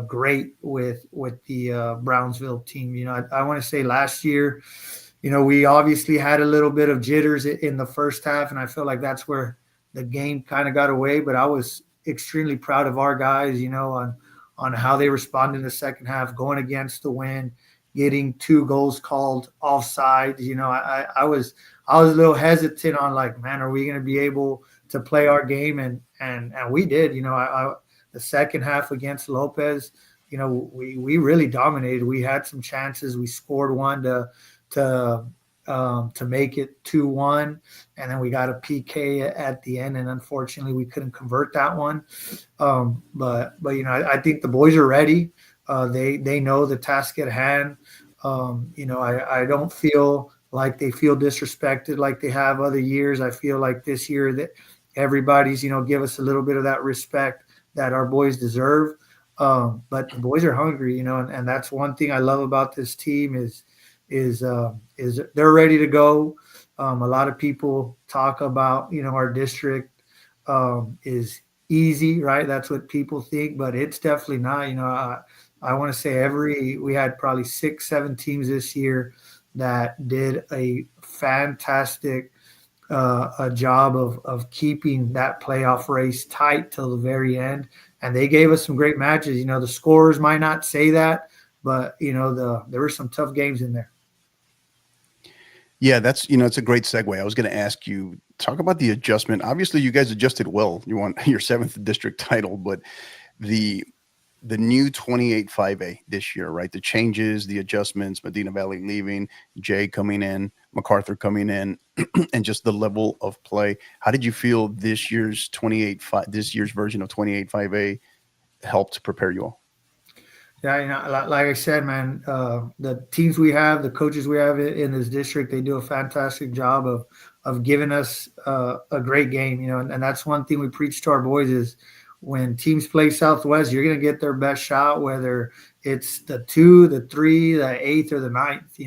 great with the Brownsville team. I want to say last year, we obviously had a little bit of jitters in the first half, and I feel like that's where the game kind of got away. But I was extremely proud of our guys, on how they responded in the second half, going against the wind, getting 2 goals called offside. I was a little hesitant on like, man, are we going to be able to play our game? And we did. The second half against Lopez, we really dominated. We had some chances. We scored one to make it 2-1, and then we got a PK at the end, and unfortunately we couldn't convert that one. But I think the boys are ready. They know the task at hand. I don't feel like they feel disrespected like they have other years. I feel like this year that everybody's give us a little bit of that respect that our boys deserve. But the boys are hungry, and that's one thing I love about this team is they're ready to go. A lot of people talk about our district is easy, right? That's what people think, but it's definitely not. I want to say we had probably 6-7 teams this year that did a fantastic a job of keeping that playoff race tight till the very end, and they gave us some great matches. The scores might not say that, but there were some tough games in there. Yeah, that's it's a great segue. I was going to ask you, talk about the adjustment. Obviously, you guys adjusted well. You won your 7th district title, but the new 28-5A this year, right? The changes, the adjustments, Medina Valley leaving, Jay coming in, MacArthur coming in, and just the level of play. How did you feel this year's version of 28-5A helped prepare you all? Yeah, like I said, man, the teams we have, the coaches we have in this district, they do a fantastic job giving us a great game. And that's one thing we preach to our boys is when teams play Southwest, you're going to get their best shot, whether it's the 2, the 3, the 8th, or the 9th.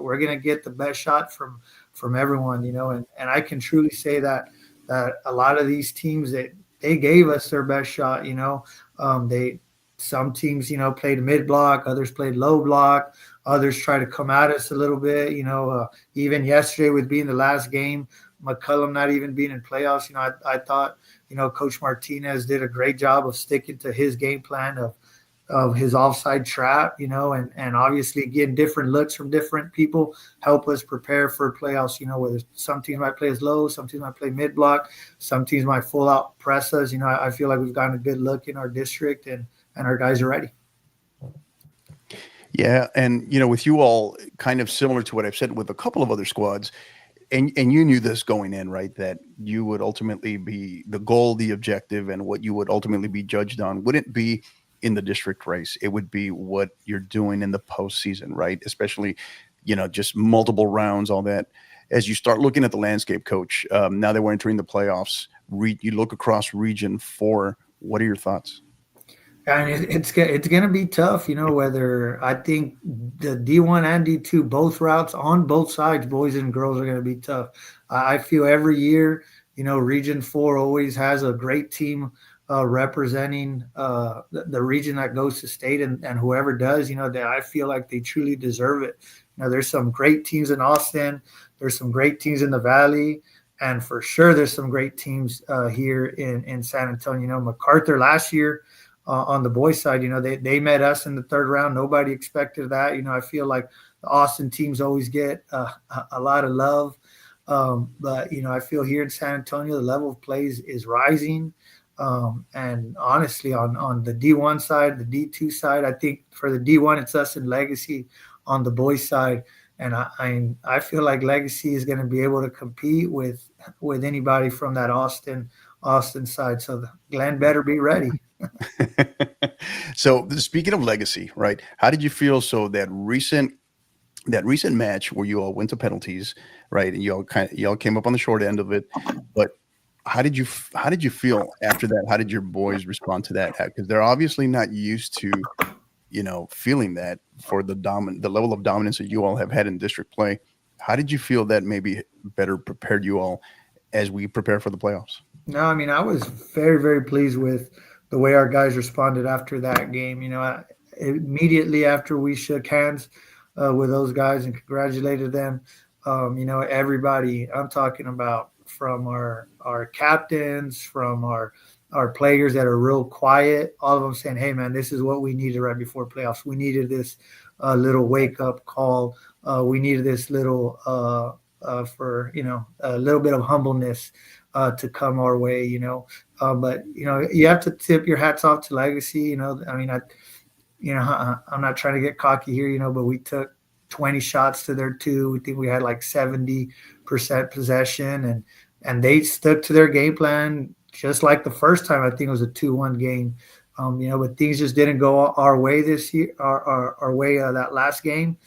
We're going to get the best shot from everyone. And I can truly say that a lot of these teams that they gave us their best shot. Some teams played mid block, others played low block, others try to come at us a little bit. Even yesterday with being the last game, McCullum not even being in playoffs. I thought Coach Martinez did a great job of sticking to his game plan of his offside trap, and obviously getting different looks from different people help us prepare for playoffs, whether some teams might play as low, some teams might play mid block, some teams might full out press us. I feel like we've gotten a good look in our district and our guys are ready. Yeah. And, with you all, kind of similar to what I've said with a couple of other squads, and you knew this going in, right, that you would ultimately be the goal, the objective, and what you would ultimately be judged on wouldn't be in the district race. It would be what you're doing in the postseason, right? Especially, just multiple rounds, all that. As you start looking at the landscape, Coach, now that we're entering the playoffs, you look across Region 4. What are your thoughts? And it's going to be tough, whether I think the D1 and D2, both routes on both sides, boys and girls, are going to be tough. I feel every year, Region 4 always has a great team representing the region that goes to state, and whoever does, that I feel like they truly deserve it. There's some great teams in Austin. There's some great teams in the Valley. And for sure, there's some great teams here in San Antonio. MacArthur last year, on the boys' side, they met us in the third round. Nobody expected that. I feel like the Austin teams always get a lot of love. But, I feel here in San Antonio, the level of plays is rising. And honestly, on the D1 side, the D2 side, I think for the D1, it's us and Legacy on the boys' side. And I feel like Legacy is going to be able to compete with anybody from that Austin side. So Glenn better be ready. So speaking of Legacy, right? How did you feel? So that recent match where you all went to penalties, right? And you all came up on the short end of it. But how did you feel after that? How did your boys respond to that? Because they're obviously not used to, feeling that for the level of dominance that you all have had in district play. How did you feel that maybe better prepared you all as we prepare for the playoffs? No, I was very, very pleased with the way our guys responded after that game. Immediately after we shook hands with those guys and congratulated them, everybody, I'm talking about from our captains, from our players that are real quiet, all of them saying, hey, man, this is what we needed right before playoffs. We needed this little wake-up call. We needed this little for, a little bit of humbleness to come our way, but you have to tip your hats off to Legacy. I'm not trying to get cocky here, but we took 20 shots to their 2. We think we had like 70% possession, and they stuck to their game plan just like the first time. I think it was a 2-1 game, but things just didn't go our way this year, our way that last game.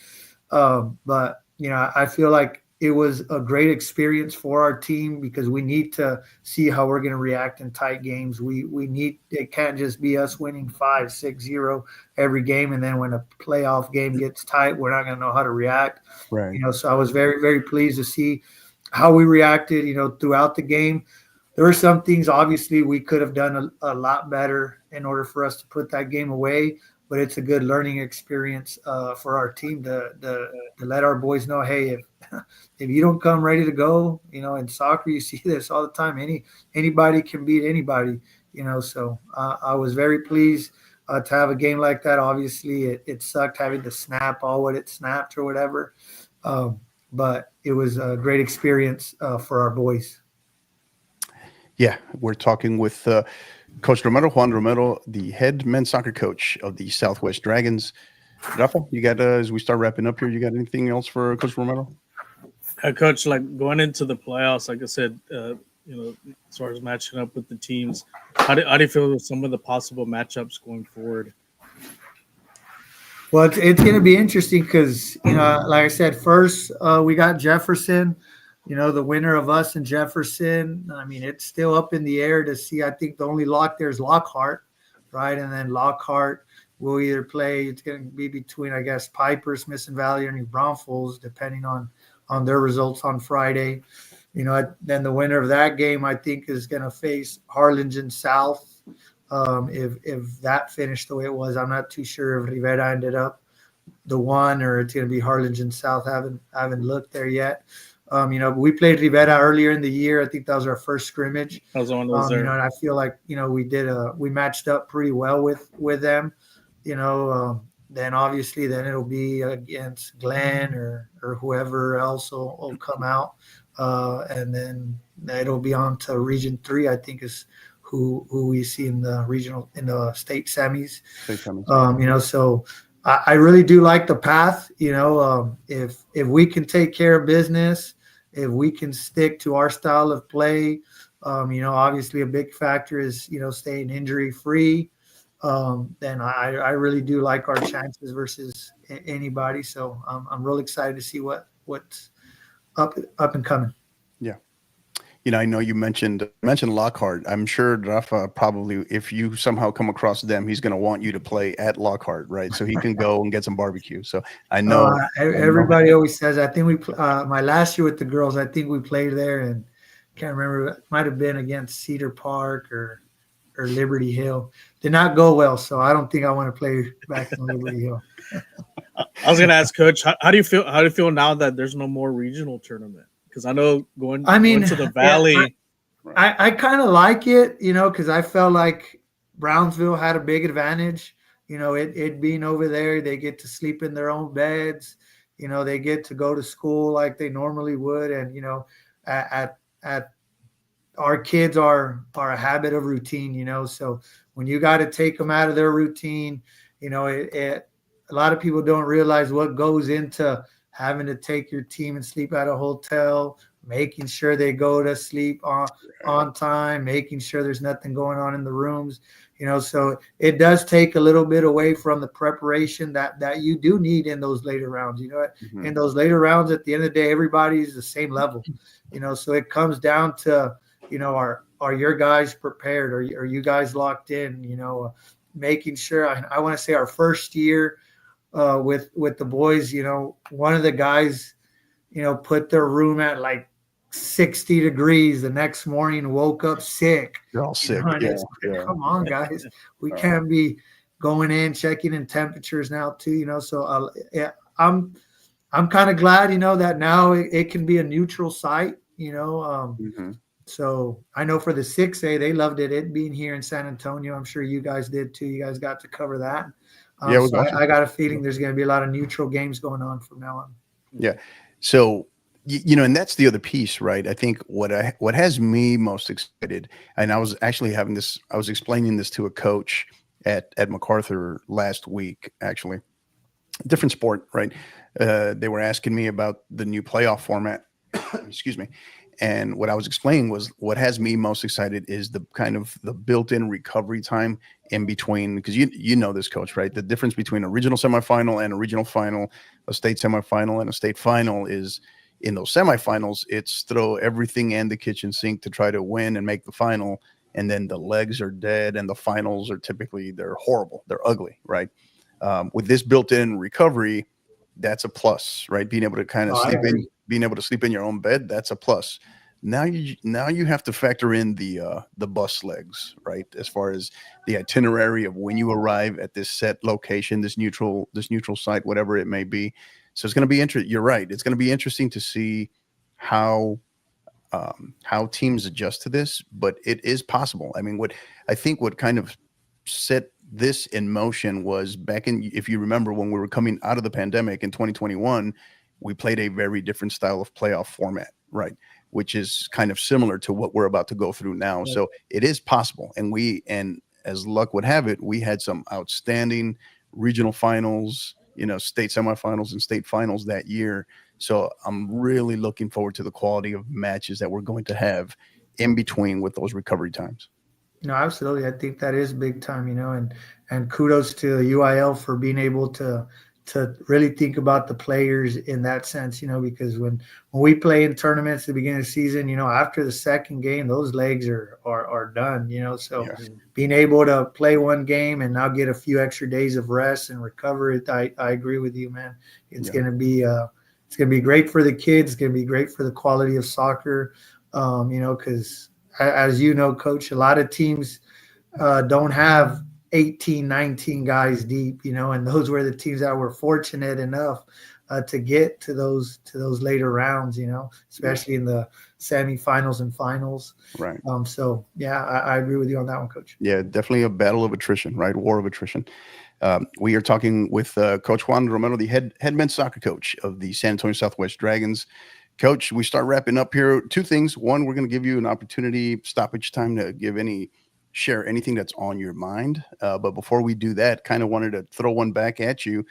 But I feel like it was a great experience for our team because we need to see how we're going to react in tight games. It can't just be us winning 5-6-0 every game, and then when a playoff game gets tight, we're not going to know how to react. Right. So I was very, very pleased to see how we reacted, throughout the game. There were some things obviously we could have done a lot better in order for us to put that game away. But it's a good learning experience for our team to let our boys know, hey, if you don't come ready to go, in soccer you see this all the time. Anybody can beat anybody, So I was very pleased to have a game like that. Obviously, it sucked having to snap all what it snapped or whatever, but it was a great experience for our boys. Yeah, we're talking with Coach Juan Romero, the head men's soccer coach of the Southwest Dragons. Rafa, you got as we start wrapping up here, you got anything else for Coach Romero? Coach, like going into the playoffs, like I said, as far as matching up with the teams, how do you feel with some of the possible matchups going forward? Well, it's going to be interesting because, like I said, first we got Jefferson the winner of us and Jefferson. I mean, it's still up in the air to see. I think the only lock there is Lockhart, right? And then Lockhart will either play. It's going to be between, I guess, Piper, Smith Valley, or New Braunfels, depending on their results on Friday. Then the winner of that game, I think, is going to face Harlingen South. If that finished the way it was, I'm not too sure if Rivera ended up the one or it's going to be Harlingen South. I haven't looked there yet. We played Rivera earlier in the year. I think that was our first scrimmage. That was one of those and I feel like we matched up pretty well with them. Then obviously it'll be against Glenn or whoever else will come out, and then it'll be on to Region 3. I think is who we see in the state semis. So I really do like the path. If we can take care of business, if we can stick to our style of play, obviously a big factor is staying injury free. Then I really do like our chances versus anybody. So I'm really excited to see what's up and coming. Yeah. I know you mentioned Lockhart. I'm sure Rafa probably, if you somehow come across them, he's going to want you to play at Lockhart, right? So he can go and get some barbecue. So I know everybody always says. I think my last year with the girls, I think we played there, and can't remember. It might have been against Cedar Park or Liberty Hill. Did not go well, so I don't think I want to play back in Liberty Hill. I was going to ask Coach, how do you feel? How do you feel now that there's no more regional tournament? Because I know going to the Valley. I kind of like it, because I felt like Brownsville had a big advantage. It being over there, they get to sleep in their own beds. They get to go to school like they normally would, and at our kids are a habit of routine. So when you got to take them out of their routine, a lot of people don't realize what goes into having to take your team and sleep at a hotel, making sure they go to sleep on time, making sure there's nothing going on in the rooms, so it does take a little bit away from the preparation that you do need in those later rounds. Mm-hmm. In those later rounds, at the end of the day, everybody's the same level, so it comes down to, are your guys prepared? Are you guys locked in? Making sure, I want to say our first year, with the boys, one of the guys, put their room at like 60 degrees the next morning, woke up sick. You're all sick. Yeah. Come on, guys. We can't be going in, checking in temperatures now too, so I'm kind of glad, that now it can be a neutral site, Mm-hmm. So I know for the 6A, they loved it being here in San Antonio. I'm sure you guys did too. You guys got to cover that. Yeah, it was awesome. I got a feeling there's going to be a lot of neutral games going on from now on. Yeah. So, and that's the other piece, right? I think what has me most excited, and I was explaining this to a coach at MacArthur last week, actually, different sport, right? They were asking me about the new playoff format, excuse me. And what I was explaining was what has me most excited is the kind of the built-in recovery time in between, because you know this, Coach, right? The difference between a regional semifinal and a regional final, a state semifinal and a state final is in those semifinals, it's throw everything in the kitchen sink to try to win and make the final. And then the legs are dead and the finals are they're horrible. They're ugly, right? With this built-in recovery, that's a plus, right? Being able to kind of being able to sleep in your own bed, that's a plus. Now you have to factor in the bus legs, right? As far as the itinerary of when you arrive at this set location, this neutral site, whatever it may be. So it's going to be interesting. You're right. It's going to be interesting to see how teams adjust to this, but it is possible. I mean, what kind of set this in motion was back in, if you remember, when we were coming out of the pandemic in 2021, we played a very different style of playoff format, right? Which is kind of similar to what we're about to go through now. Yeah. So it is possible. And as luck would have it, we had some outstanding regional finals, state semifinals and state finals that year. So I'm really looking forward to the quality of matches that we're going to have in between with those recovery times. No, absolutely. I think that is big time, and kudos to UIL for being able to really think about the players in that sense, because when we play in tournaments at the beginning of the season, after the second game, those legs are done, so being able to play one game and now get a few extra days of rest and recover it, I agree with you, man. It's going to be great for the kids. It's going to be great for the quality of soccer, because as you know, Coach, a lot of teams don't have 18, 19 guys deep, and those were the teams that were fortunate enough to get to those later rounds, especially in the semifinals and finals. Right. So yeah, I agree with you on that one, Coach. Yeah, definitely a battle of attrition, right? War of attrition. We are talking with Coach Juan Romero, the head men's soccer coach of the San Antonio Southwest Dragons. Coach, we start wrapping up here. Two things. One, we're going to give you an opportunity, stoppage time, to share anything that's on your mind. But before we do that, kind of wanted to throw one back at you.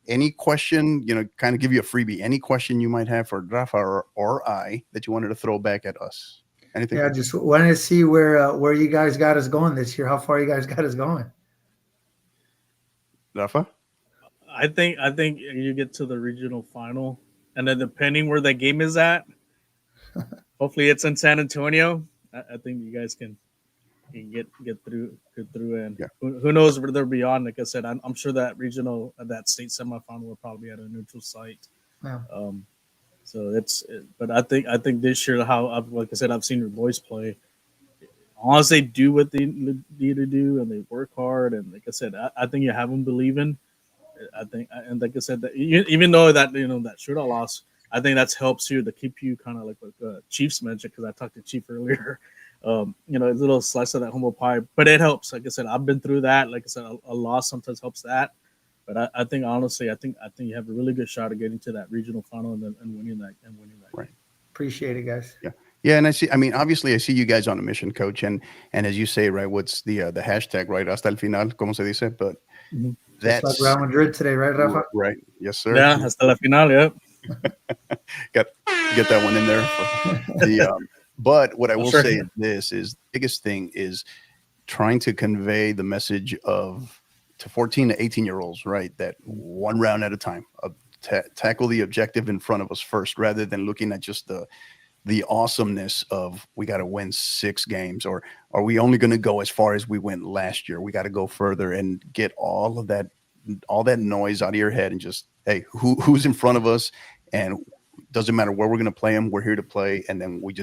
Any question, kind of give you a freebie. Any question you might have for Rafa or I that you wanted to throw back at us? Anything? Yeah, just wanted to see where you guys got us going this year. How far you guys got us going? Rafa? I think you get to the regional final, and then depending where that game is at, hopefully it's in San Antonio. I think you guys can get through, and who knows where they're beyond. Like I said, I'm sure that regional, that state semifinal will probably be at a neutral site. Yeah. So but I think this year, like I said, I've seen your boys play. As they do what they need to do, and they work hard, and like I said, I think you have them believing. I think, and like I said, that even though that that shootout loss, I think that helps you to keep you kind of like what Chiefs mentioned, because I talked to Chief earlier. A little slice of that humble pie, but it helps. Like I said, I've been through that. Like I said, a loss sometimes helps that. But I think honestly, I think you have a really good shot of getting to that regional final and winning that. Right. Appreciate it, guys. Yeah. Yeah, and obviously I see you guys on a mission, Coach, and as you say, right, what's the hashtag, right? Hasta el final, como se dice, but that's just like Real Madrid today, right, Rafa? Right. Yes, sir. Yeah, hasta la final, yeah. Get that one in there. But what I will say is the biggest thing is trying to convey the message to 14 to 18-year-olds, right, that one round at a time, tackle the objective in front of us first, rather than looking at just the awesomeness of we got to win 6 games, or are we only going to go as far as we went last year? We got to go further and get all that noise out of your head and just, hey, who's in front of us, and doesn't matter where we're going to play them. We're here to play, and then we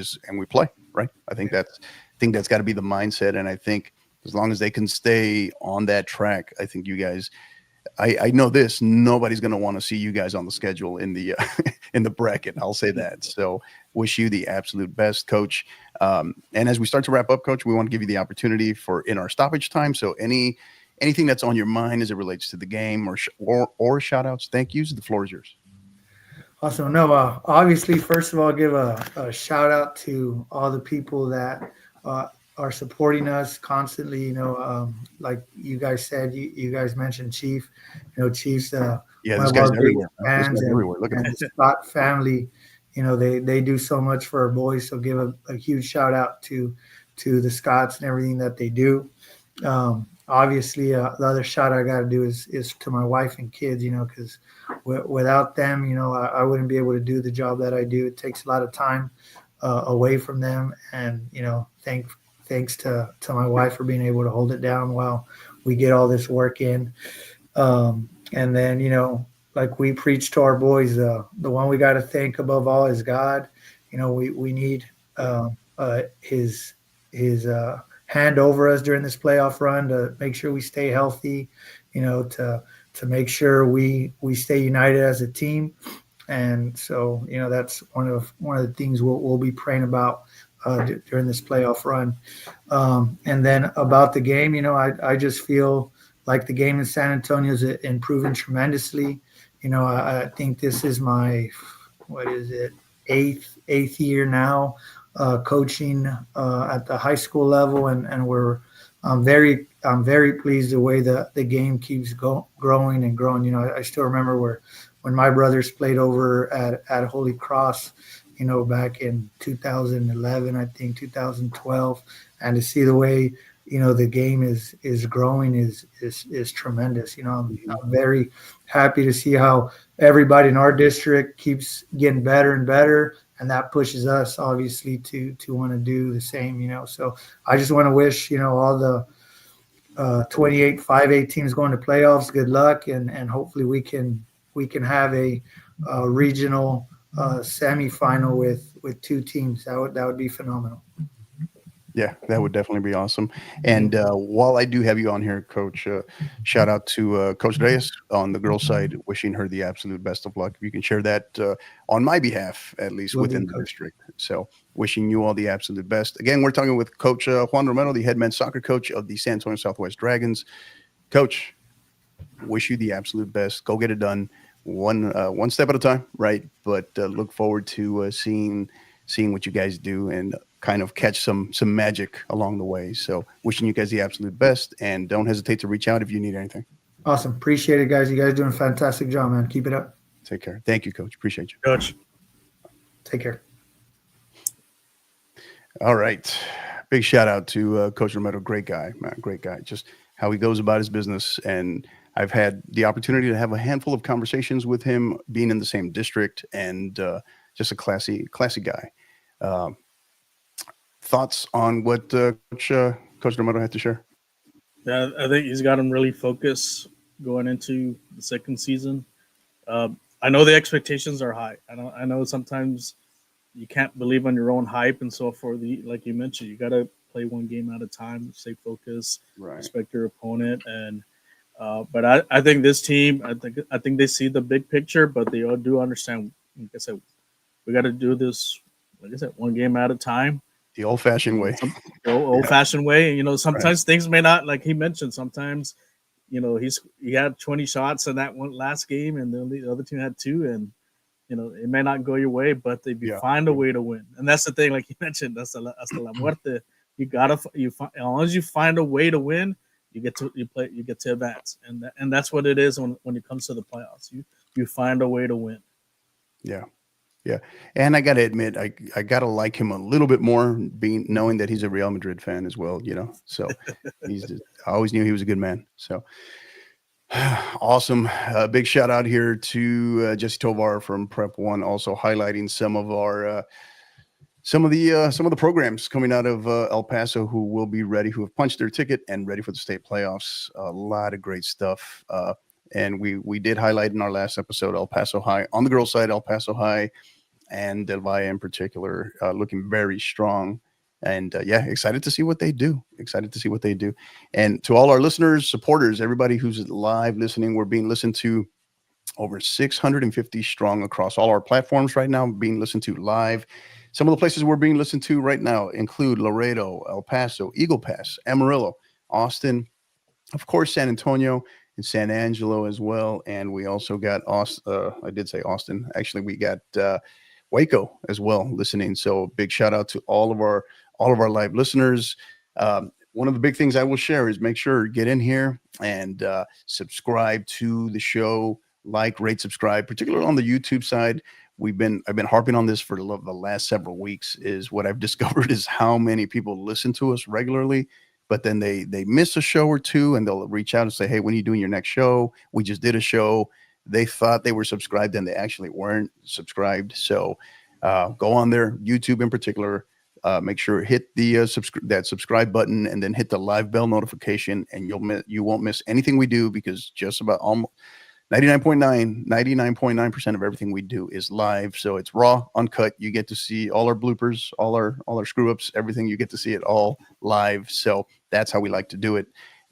play, right? I think that's got to be the mindset, and I think as long as they can stay on that track, I think you guys. I know this. Nobody's going to want to see you guys on the schedule in the in the bracket. I'll say that. So wish you the absolute best, Coach. And as we start to wrap up, Coach, we want to give you the opportunity in our stoppage time. So anything that's on your mind as it relates to the game or shout outs, thank yous, the floor is yours. Awesome. No, obviously, first of all, give a shout out to all the people that are supporting us constantly. Like you guys said, you guys mentioned Chief. Chief's one this of guy's our everywhere. fans, Look at and the Scott family. They do so much for our boys. So give a huge shout out to the Scots and everything that they do. Obviously, the other shout I got to do is to my wife and kids. Because without them, I wouldn't be able to do the job that I do. It takes a lot of time away from them, and thanks to my wife for being able to hold it down while we get all this work in. And then, like we preach to our boys, the one we got to thank above all is God. We need his hand over us during this playoff run to make sure we stay healthy, to make sure we stay united as a team. And so, that's one of the things we'll be praying about during this playoff run. And then about the game, I just feel like the game in San Antonio is improving tremendously. I think this is my, eighth year now coaching at the high school level, and I'm very pleased the way the game keeps growing and growing. I still remember when my brothers played over at Holy Cross, back in 2011, I think 2012, and to see the way the game is growing is tremendous. I'm very happy to see how everybody in our district keeps getting better and better, and that pushes us obviously to want to do the same. So I just want to wish all the 28 5A teams going to playoffs good luck, and hopefully we can have a regional semifinal with two teams. That would be phenomenal. Yeah, that would definitely be awesome. And while I do have you on here, Coach, shout out to Coach Reyes on the girls' side, wishing her the absolute best of luck. If you can share that on my behalf, at least Will within do, the Coach. district. So wishing you all the absolute best. Again, we're talking with Coach Juan Romero, the head men's soccer coach of the San Antonio Southwest Dragons. Coach, wish you the absolute best. Go get it done one step at a time, right? But look forward to seeing what you guys do and kind of catch some magic along the way. So wishing you guys the absolute best, and don't hesitate to reach out if you need anything. Awesome. Appreciate it, guys. You guys doing a fantastic job, man. Keep it up. Take care. Thank you, Coach. Appreciate you. Coach. Take care. All right. Big shout out to Coach Romero. Great guy, man. Great guy. Just how he goes about his business. And I've had the opportunity to have a handful of conversations with him being in the same district, and just a classy guy. Thoughts on what Coach Romero had to share? Yeah, I think he's got him really focused going into the second season. I know the expectations are high. I know sometimes you can't believe on your own hype, and so for like you mentioned, you got to play one game at a time, stay focused, Right. respect your opponent, and but I think this team, I think they see the big picture, but they all do understand. Like I said, we got to do this. Like I said, one game at a time. The old-fashioned way. Old-fashioned way. Sometimes things may not, like he mentioned. Sometimes, he had 20 shots in that one last game, and the other team had 2, and it may not go your way, but if you find a way to win, and that's the thing, like you mentioned, that's the la muerte. As long as you find a way to win, you get to advance, and that's what it is when it comes to the playoffs. You find a way to win. Yeah. And I got to admit, I got to like him a little bit more, knowing that he's a Real Madrid fan as well, So I always knew he was a good man. So awesome. Big shout out here to Jesse Tovar from Prep One, also highlighting some of the programs coming out of El Paso who will be ready, who have punched their ticket and ready for the state playoffs. A lot of great stuff. And we did highlight in our last episode El Paso High. On the girls' side, El Paso High and Del Valle in particular, looking very strong. And excited to see what they do. And to all our listeners, supporters, everybody who's live listening, we're being listened to over 650 strong across all our platforms right now, being listened to live. Some of the places we're being listened to right now include Laredo, El Paso, Eagle Pass, Amarillo, Austin, of course, San Antonio, and San Angelo as well. And we also got I did say Austin. Actually, we got Waco as well listening. So big shout out to all of our live listeners. One of the big things I will share is make sure get in here and subscribe to the show, rate, subscribe, particularly on the YouTube side. I've been harping on this for the last several weeks. Is what I've discovered is how many people listen to us regularly, but then they miss a show or two, and they'll reach out and say, "Hey, when are you doing your next show? We just did a show." They thought they were subscribed, and they actually weren't subscribed. So go on there, YouTube in particular. Make sure hit the subscribe button, and then hit the live bell notification, and you won't miss anything we do, because just about almost 99.9% of everything we do is live. So it's raw, uncut. You get to see all our bloopers, all our screw ups, everything. You get to see it all live. So that's how we like to do it.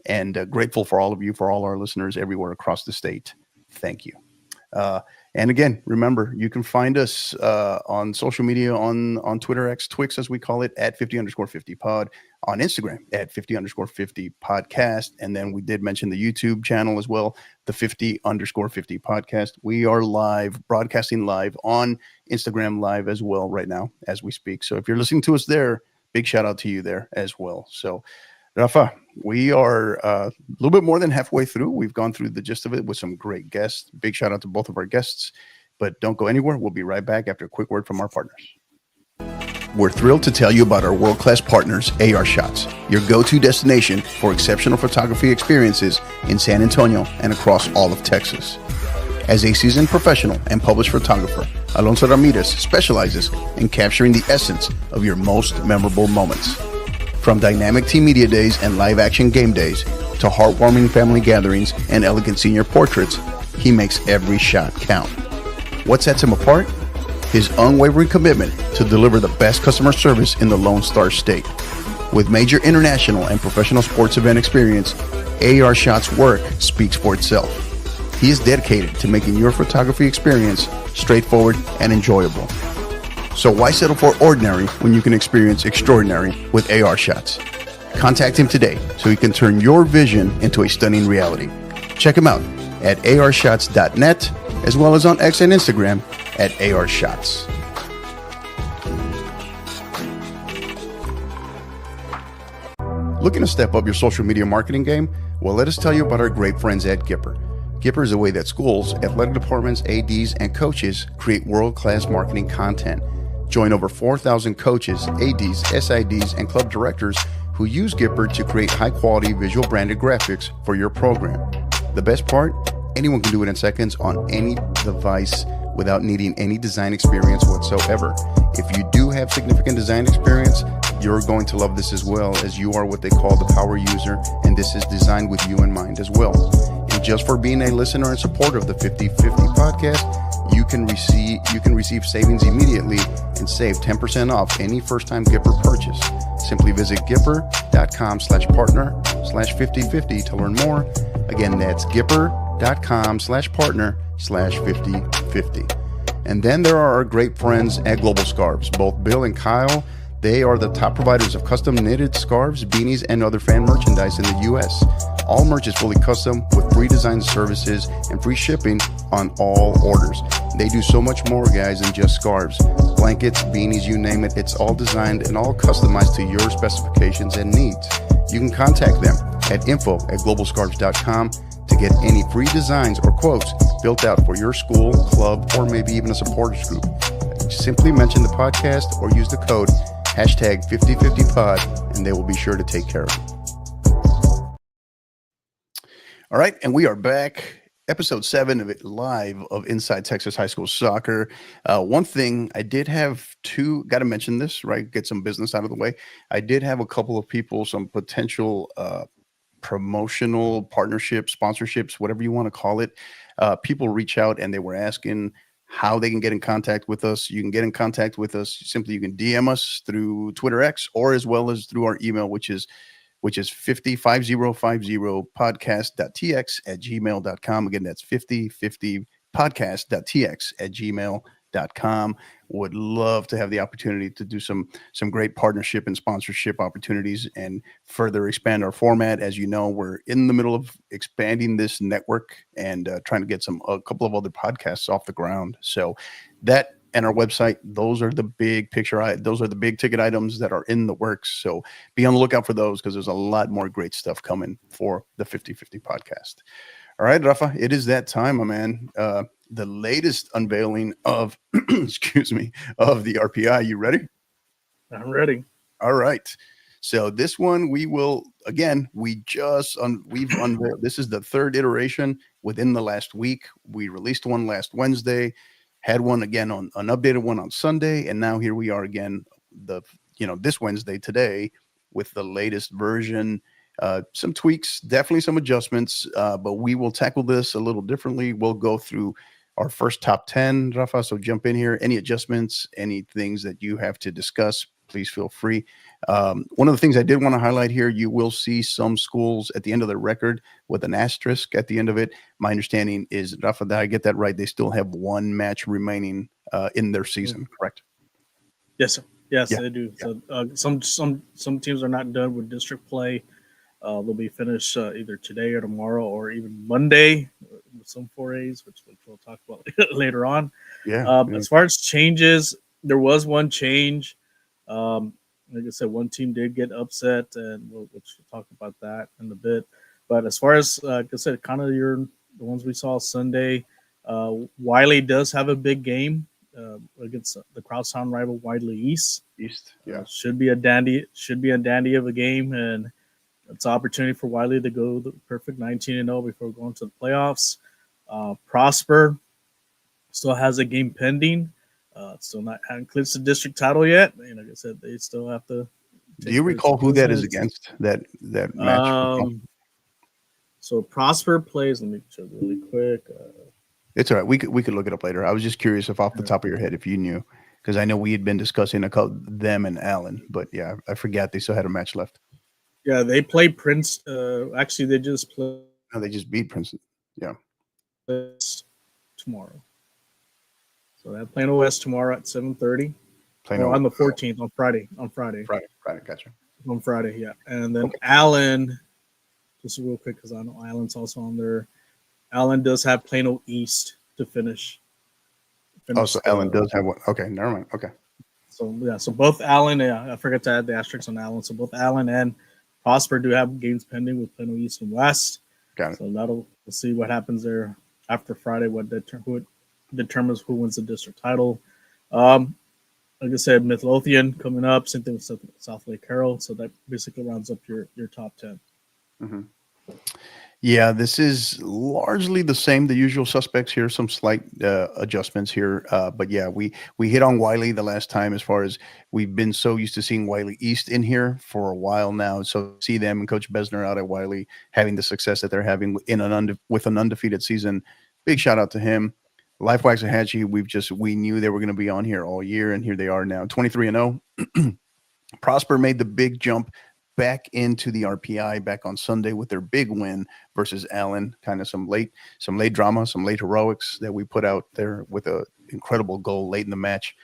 And grateful for all of you, for all our listeners everywhere across the state. Thank you. And again, remember, you can find us on social media, on Twitter, Twix, as we call it, at 50_50 pod, on Instagram at 50_50 podcast. And then we did mention the YouTube channel as well, the 50_50 podcast. We are broadcasting live on Instagram live as well right now as we speak. So if you're listening to us there, big shout out to you there as well. So Rafa, we are a little bit more than halfway through. We've gone through the gist of it with some great guests. Big shout out to both of our guests, but don't go anywhere. We'll be right back after a quick word from our partners. We're thrilled to tell you about our world-class partners, AR Shots, your go-to destination for exceptional photography experiences in San Antonio and across all of Texas. As a seasoned professional and published photographer, Alonso Ramirez specializes in capturing the essence of your most memorable moments. From dynamic team media days and live-action game days to heartwarming family gatherings and elegant senior portraits, he makes every shot count. What sets him apart? His unwavering commitment to deliver the best customer service in the Lone Star State. With major international and professional sports event experience, AR Shots' work speaks for itself. He is dedicated to making your photography experience straightforward and enjoyable. So why settle for ordinary when you can experience extraordinary with AR Shots? Contact him today so he can turn your vision into a stunning reality. Check him out at arshots.net as well as on X and Instagram at arshots. Looking to step up your social media marketing game? Well, let us tell you about our great friends at Gipper. Gipper is a way that schools, athletic departments, ADs, and coaches create world-class marketing content. Join over 4,000 coaches, ADs, SIDs, and club directors who use Gipper to create high-quality visual branded graphics for your program. The best part? Anyone can do it in seconds on any device without needing any design experience whatsoever. If you do have significant design experience, you're going to love this as well, as you are what they call the power user, and this is designed with you in mind as well. And just for being a listener and supporter of the 50/50 podcast, you can receive savings immediately and save 10% off any first-time Gipper purchase. Simply visit gipper.com/partner/5050 to learn more. Again, that's gipper.com/partner/5050. And then there are our great friends at Global Scarves, both Bill and Kyle. They are the top providers of custom knitted scarves, beanies, and other fan merchandise in the U.S. All merch is fully custom with free design services and free shipping on all orders. They do so much more, guys, than just scarves. Blankets, beanies, you name it. It's all designed and all customized to your specifications and needs. You can contact them at info@globalscarves.com to get any free designs or quotes built out for your school, club, or maybe even a supporters group. Simply mention the podcast or use the code #5050pod and they will be sure to take care of it. All right, and we are back. Episode 7 of it live of Inside Texas High School Soccer. One thing I did have got to mention this, right? Get some business out of the way. I did have a couple of people, some potential promotional partnerships, sponsorships, whatever you want to call it. People reach out and they were asking how they can get in contact with us. You can get in contact with us simply. You can DM us through Twitter X or as well as through our email, which is 5050podcast.tx@gmail.com. Again, that's 5050podcast.tx@gmail.com. Would love to have the opportunity to do some great partnership and sponsorship opportunities and further expand our format. As you know, we're in the middle of expanding this network and trying to get a couple of other podcasts off the ground. So that and our website, those are the big those are the big ticket items that are in the works. So be on the lookout for those because there's a lot more great stuff coming for the 50/50 podcast. All right, Rafa, it is that time, my man. The latest unveiling of, excuse me, of the RPI. You ready? I'm ready. All right. So this one we've unveiled. This is the third iteration within the last week. We released one last Wednesday, had one again on an updated one on Sunday, and now here we are again, this Wednesday today with the latest version. Some tweaks, definitely some adjustments, but we will tackle this a little differently. We'll go through our first top 10, Rafa, so jump in here. Any adjustments, any things that you have to discuss, please feel free. One of the things I did want to highlight here, you will see some schools at the end of the record with an asterisk at the end of it. My understanding is, Rafa, that I get that right, they still have one match remaining in their season, correct? Yes, sir. Yes, Yeah. they do. So some teams are not done with district play. They'll be finished either today or tomorrow or even Monday with some 4As, which we'll talk about later on. Yeah. As far as changes, there was one change. Like I said, one team did get upset, and we'll talk about that in a bit. But as far as, like I said, kind of the ones we saw Sunday, Wiley does have a big game against the crosstown rival Widely East. Yeah. Should be a dandy of a game, and it's an opportunity for Wiley to go the perfect 19-0 before going to the playoffs. Prosper still has a game pending. Still not haven't clinched the district title yet. Like I said, they still have to. Do you recall who that is against? That match. So Prosper plays. Let me check really quick. It's all right. We could look it up later. I was just curious if off the top of your head if you knew, because I know we had been discussing them and Allen, but yeah, I forgot they still had a match left. Yeah, they play Prince. Actually, they just play. No, they just beat Princeton. Yeah. Tomorrow. So they're playing OS tomorrow at 7:30. On the 14th, on Friday. Friday, gotcha. On Friday, yeah. And then Allen, just real quick, because I know Allen's also on there. Allen does have Plano East to finish. So Allen does have one. Okay, never mind. Okay. So both Allen, I forgot to add the asterisk on Allen. So both Allen and Prosper do have games pending with Plano East and West. Got it. So we'll see what happens there after Friday. Who determines who wins the district title. Like I said, Midlothian coming up. Same thing with South Lake Carroll. So that basically rounds up your top 10. Mm-hmm. Yeah, this is largely the same. The usual suspects here, some slight adjustments here. But yeah, we hit on Wiley the last time as far as we've been so used to seeing Wiley East in here for a while now. So see them and Coach Besner out at Wiley having the success that they're having with an undefeated season. Big shout out to him. Life Waxahachie, we knew they were going to be on here all year, and here they are now, 23-0. Prosper made the big jump back into the RPI back on Sunday with their big win versus Allen. Kind of some late drama, some late heroics that we put out there with an incredible goal late in the match.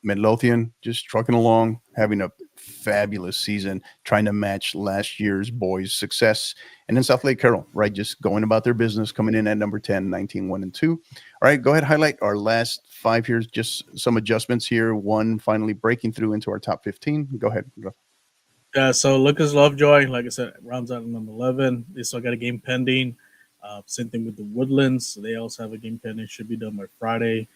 Midlothian just trucking along, having a fabulous season, trying to match last year's boys' success. And then South Lake Carroll, right, just going about their business, coming in at number 10, 19-1-2. All right, go ahead, highlight our last 5 years, just some adjustments here. One finally breaking through into our top 15. Go ahead. Yeah, so Lucas Lovejoy, like I said, rounds out at number 11. They still got a game pending. Same thing with the Woodlands. They also have a game pending. Should be done by Friday.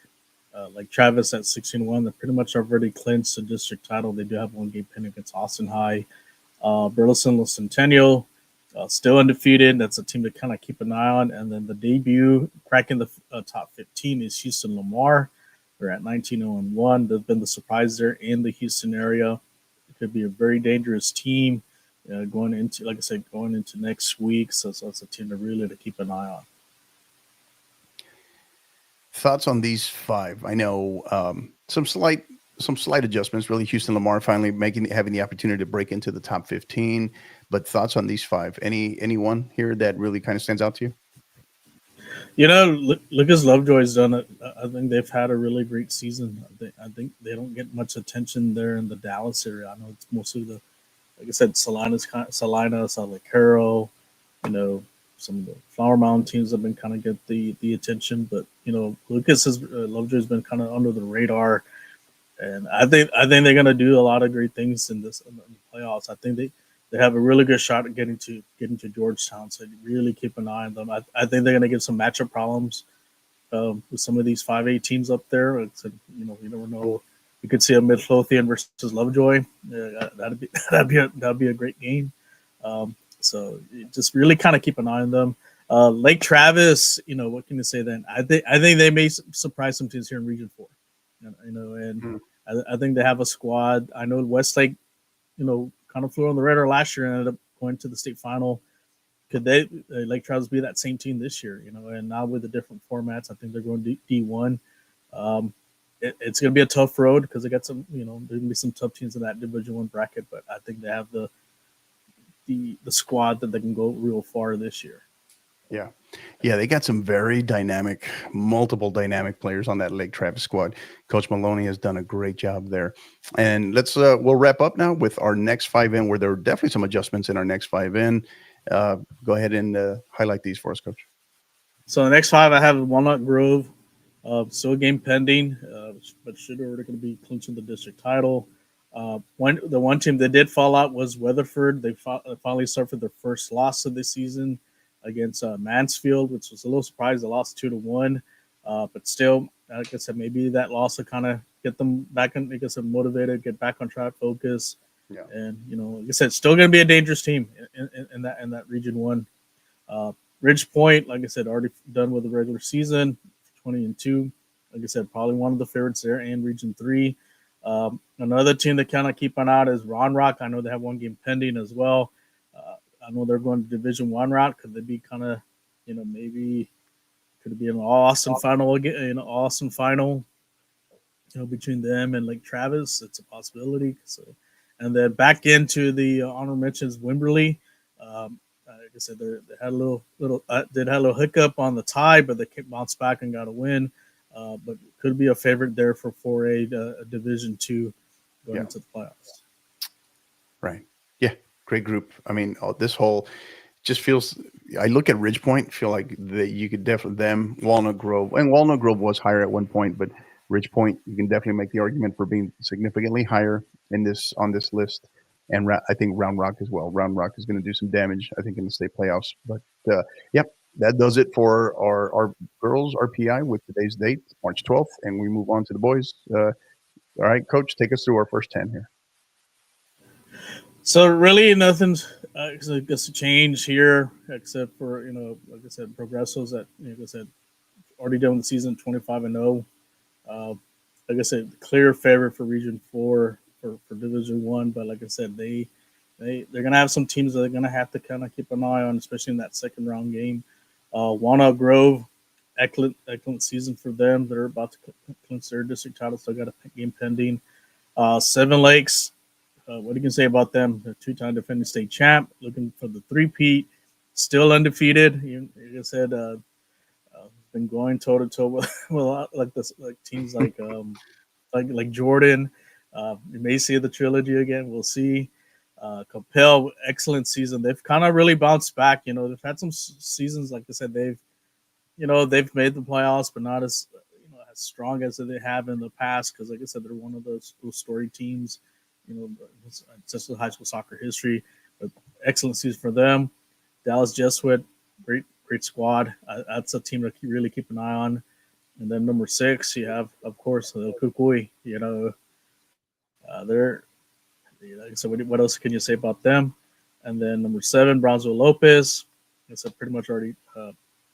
Like Travis at 16-1, they pretty much already clinched the district title. They do have one game pending against Austin High. Burleson Los Centennial, still undefeated. That's a team to kind of keep an eye on. And then the debut, cracking the top 15, is Houston Lamar. They're at 19-1. They've been the surprise there in the Houston area. It could be a very dangerous team going into next week. So it's a team to keep an eye on. Thoughts on these 5? I know some slight adjustments. Really, Houston Lamar finally having the opportunity to break into the top 15. But thoughts on these 5? Anyone here that really kind of stands out to you? You know, Lucas Lovejoy's done it. I think they've had a really great season. I think they don't get much attention there in the Dallas area. I know it's mostly like I said, Salina, South Lake Carroll. You know, some of the Flower Mound teams have been kind of get the attention, but you know, Lovejoy's been kind of under the radar, and I think they're going to do a lot of great things in the playoffs. I think they have a really good shot at getting to Georgetown, so really keep an eye on them. I think they're going to give some matchup problems with some of these 5A teams up there. You know, you never know. You could see a Midlothian versus Lovejoy. That'd be a great game. So just really kind of keep an eye on them. Lake Travis, you know, what can you say then? I think they may surprise some teams here in Region 4. You know, and I think they have a squad. I know Westlake, you know, kind of flew on the radar last year and ended up going to the state final. Could Lake Travis be that same team this year? You know, and now with the different formats, I think they're going D1. It's going to be a tough road because they got some, you know, there's going to be some tough teams in that Division 1 bracket, but I think they have the squad that they can go real far this year. Yeah, they got some very multiple dynamic players on that Lake Travis squad. Coach Maloney has done a great job there. And we'll wrap up now with our next 5N, where there are definitely some adjustments in our next 5N. Go ahead and highlight these for us, Coach. So the next 5, I have Walnut Grove. Still a game pending, but should already going to be clinching the district title. The one team that did fall out was Weatherford. They finally suffered their first loss of the season against Mansfield, which was a little surprise. They lost 2-1, but still, like I said, maybe that loss will kind of get them back and get them motivated, get back on track, focus. Yeah. And like I said, still going to be a dangerous team in that Region 1. Ridge Point, like I said, already done with the regular season, 20-2. Like I said, probably one of the favorites there in Region 3. Another team that kind of keep an eye out is Round Rock. I know they have one game pending as well. I know they're going to Division 1 route. Could they be kind of, maybe could it be an awesome final again? Awesome final, between them and Lake Travis. It's a possibility. So, and then back into the honor mentions Wimberley. Like I said, they had a little hiccup on the tie, but they bounced back and got a win. But could be a favorite there for 4A Division 2 going into the playoffs. Right. Yeah. Great group. I mean, this whole just feels. I look at Ridge Point, feel like you could definitely them Walnut Grove, and Walnut Grove was higher at one point, but Ridge Point, you can definitely make the argument for being significantly higher on this list. And I think Round Rock as well. Round Rock is going to do some damage, I think, in the state playoffs. But yep, that does it for our girls RPI with today's date, March 12th, and we move on to the boys. All right, Coach, take us through our first 10 here. So really nothing's I guess a change here except for like I said, Progresso's that like I said already done the season 25-0. Like I said, clear favorite for Region 4 for Division 1, but like I said, they're gonna have some teams that they're gonna have to kind of keep an eye on, especially in that second round game. Walnut Grove, excellent season for them. They're about to clinch their district title, so got a game pending. Seven Lakes. What do you can say about them? They're two-time defending state champ, looking for the three-peat, still undefeated. Like I said, been going toe-to-toe with a lot like teams like Jordan. You may see the trilogy again. We'll see. Capel, excellent season. They've kind of really bounced back. They've had some seasons, like I said, they've made the playoffs, but not as as strong as they have in the past. Because, like I said, they're one of those story teams. Just high school soccer history. But excellent season for them. Dallas Jesuit, great squad. That's a team to really keep an eye on. And then number 6, you have, of course, Kukui. They're so what else can you say about them? And then number 7, Brownsville Lopez. It's pretty much already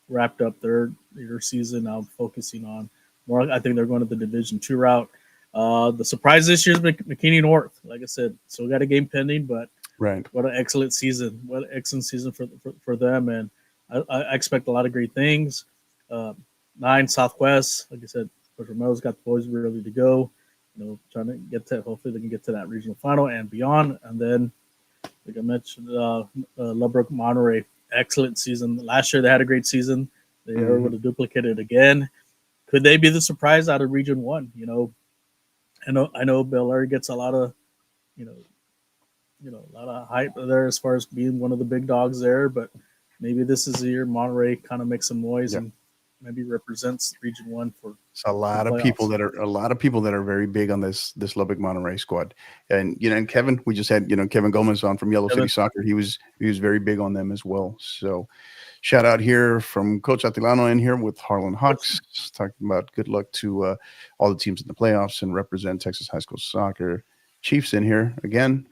wrapped up their season. Now focusing on more. I think they're going to the Division 2 route. The surprise this year is McKinney North. Like I said, so we got a game pending, but right. What an excellent season! What an excellent season for them, and I expect a lot of great things. 9 Southwest, like I said, Coach Romero's got the boys ready to go. Trying to get to, hopefully they can get to that regional final and beyond. And then, like I mentioned, Lubbock Monterey, excellent season. Last year they had a great season. They were able to duplicate it again. Could they be the surprise out of Region 1? I know Bel Air gets a lot of, a lot of hype there as far as being one of the big dogs there, but maybe this is the year Monterey kind of makes some noise and maybe represents Region 1 for. It's a lot of people that are very big on this Lubbock Monterey squad, and and Kevin, we just had Kevin Gomez on from Yellow City Soccer. He was very big on them as well. So, shout out here from Coach Atilano in here with Harlan Hawks, talking about good luck to all the teams in the playoffs and represent Texas high school soccer. Chief's in here again.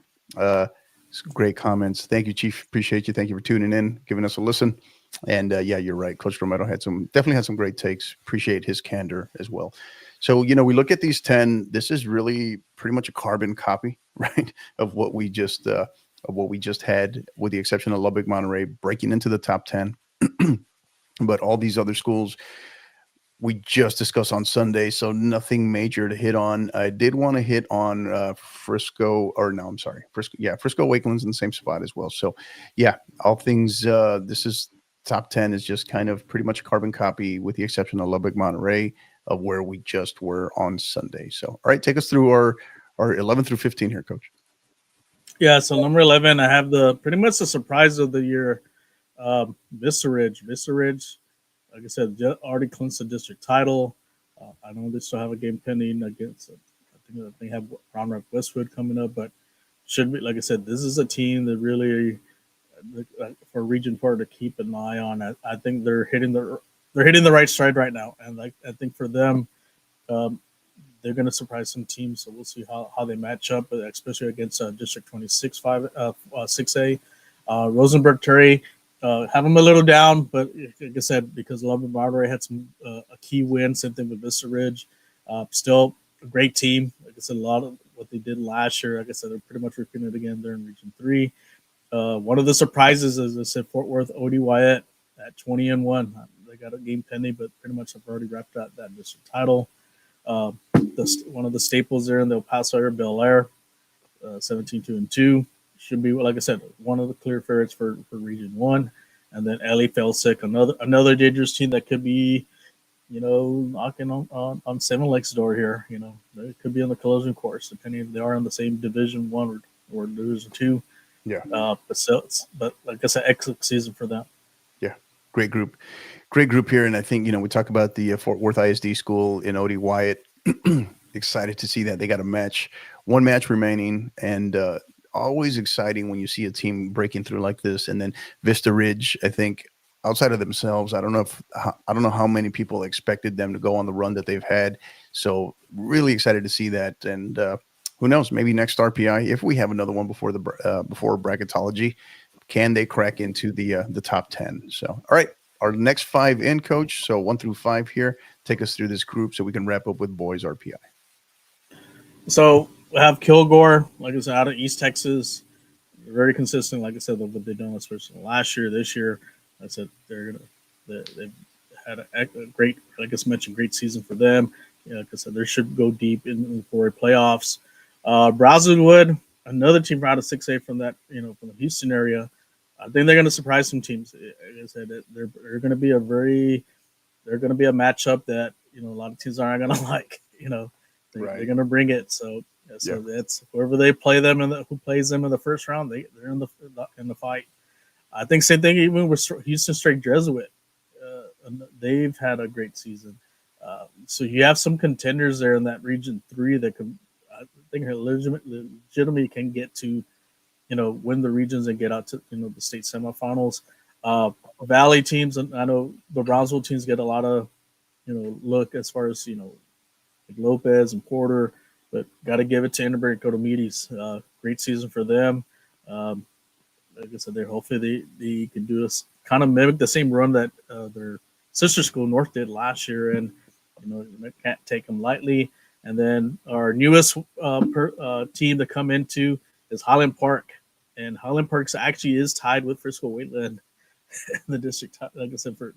Great comments. Thank you, Chief. Appreciate you. Thank you for tuning in, giving us a listen. And yeah, you're right. Coach Romero definitely had some great takes. Appreciate his candor as well. So, we look at these 10. This is really pretty much a carbon copy, right, of what we just had, with the exception of Lubbock Monterey breaking into the top 10. But all these other schools we just discussed on Sunday, so nothing major to hit on. I did want to hit on Frisco Wakeland's in the same spot as well. So yeah, all things, this is top 10 is just kind of pretty much a carbon copy, with the exception of Lubbock Monterey, of where we just were on Sunday. So, all right, take us through our 11 through 15 here, Coach. Yeah, so number 11, I have pretty much the surprise of the year, Vista Ridge. Like I said, already clinched the district title. I know they still have a game pending against, I think they have Round Rock Westwood coming up, but should be, like I said, this is a team that really, for Region 4 to keep an eye on. I think they're hitting the right stride right now, and I think for them, they're going to surprise some teams. So we'll see how they match up, especially against District 26 6A. Rosenberg Terry, have them a little down, but like I said, because Lubbock Marbury had a key win, same thing with Vista Ridge. Still a great team. Like I said, a lot of what they did last year, like I said, they're pretty much repeating it again. They're in Region 3. One of the surprises is, I said, Fort Worth OD Wyatt at 20-1. They got a game pending, but pretty much have already wrapped out that district title. One of the staples there in the El Paso area, Bel Air, 17-2-2. Should be, like I said, one of the clear favorites for Region 1. And then Ellie Felsick, another dangerous team that could be, knocking on Seven Lakes' door here. They could be on the collision course, depending if they are in the same Division 1 or Division 2. Yeah. But like I said, excellent season for them. Yeah. Great group here. And I think, we talk about the Fort Worth ISD school in OD Wyatt. Excited to see that they got one match remaining, and always exciting when you see a team breaking through like this. And then Vista Ridge, I think, outside of themselves, I don't know how many people expected them to go on the run that they've had. So really excited to see that. And who knows, maybe next RPI, if we have another one before bracketology, can they crack into the top 10? So, all right, our next 5 in, Coach. So 1 through 5 here. Take us through this group so we can wrap up with boys RPI. So we have Kilgore, like I said, out of East Texas. Very consistent, like I said, what they've done, especially last year, this year. I said they've had a great, like I mentioned, great season for them. Like I said, they should go deep in the playoffs. Brazelwood, another team out of 6A from that, from the Houston area. I think they're going to surprise some teams. Like I said, they're going to be a matchup that a lot of teams aren't going to like. They're going to bring it. So that's whoever they play them who plays them in the first round, they're in the fight. I think same thing even with Houston Straight Jesuit. They've had a great season. So you have some contenders there in that Region 3 that could, I think, legitimately can get to, win the regions and get out to, the state semifinals. Valley teams, and I know the Brownsville teams get a lot of, look as far as, like Lopez and Porter, but got to give it to Enderberg and Cotomides. Great season for them. Like I said, hopefully they can do this, kind of mimic the same run that their sister school North did last year, and can't take them lightly. And then our newest team to come into is Highland Park, and Highland Park actually is tied with Frisco Wayland in the district. Like I said, for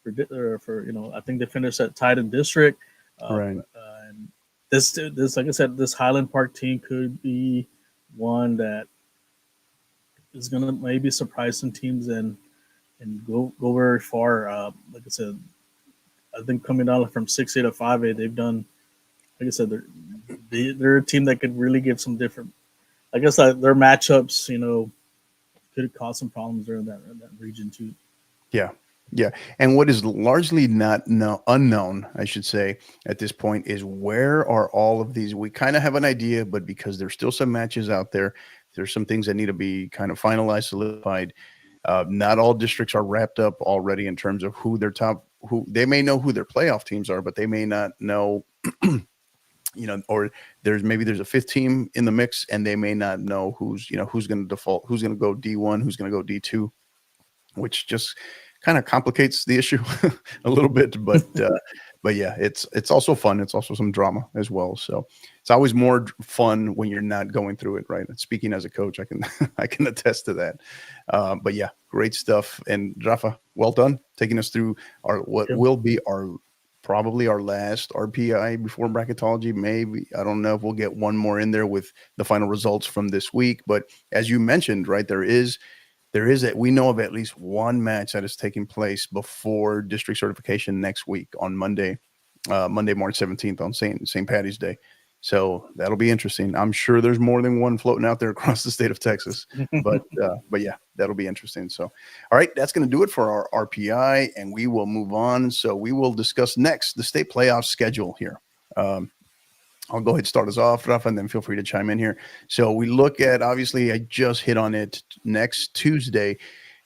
I think they finished at tied in district. Right. And this, like I said, this Highland Park team could be one that is going to maybe surprise some teams and go very far. Like I said, I think coming down from 6A to 5A, they've done. Like I said, they're a team that could really give some different. I guess their matchups, could cause some problems there in that region too. Yeah. Yeah. And what is largely unknown, I should say, at this point is where are all of these? We kind of have an idea, but because there's still some matches out there, there's some things that need to be kind of finalized, solidified. Not all districts are wrapped up already in terms of who they may know who their playoff teams are, but they may not know, or there's a fifth team in the mix and they may not know who's going to default, who's going to go D1, who's going to go D2, which just kind of complicates the issue a little bit, but yeah, it's also fun. It's also some drama as well. So it's always more fun when you're not going through it, right? And speaking as a coach, I can attest to that. But yeah, great stuff. And Rafa, well done taking us through will be probably our last RPI before bracketology. Maybe, I don't know if we'll get one more in there with the final results from this week. But as you mentioned, right, we know of at least one match that is taking place before district certification next week on Monday, March 17th on St. Patty's Day. So that'll be interesting. I'm sure there's more than one floating out there across the state of Texas, but yeah, that'll be interesting. So, all right, that's going to do it for our RPI, and we will move on. So we will discuss next the state playoff schedule here. I'll go ahead and start us off, Rafa, and then feel free to chime in here. So we look at, obviously, I just hit on it, next Tuesday,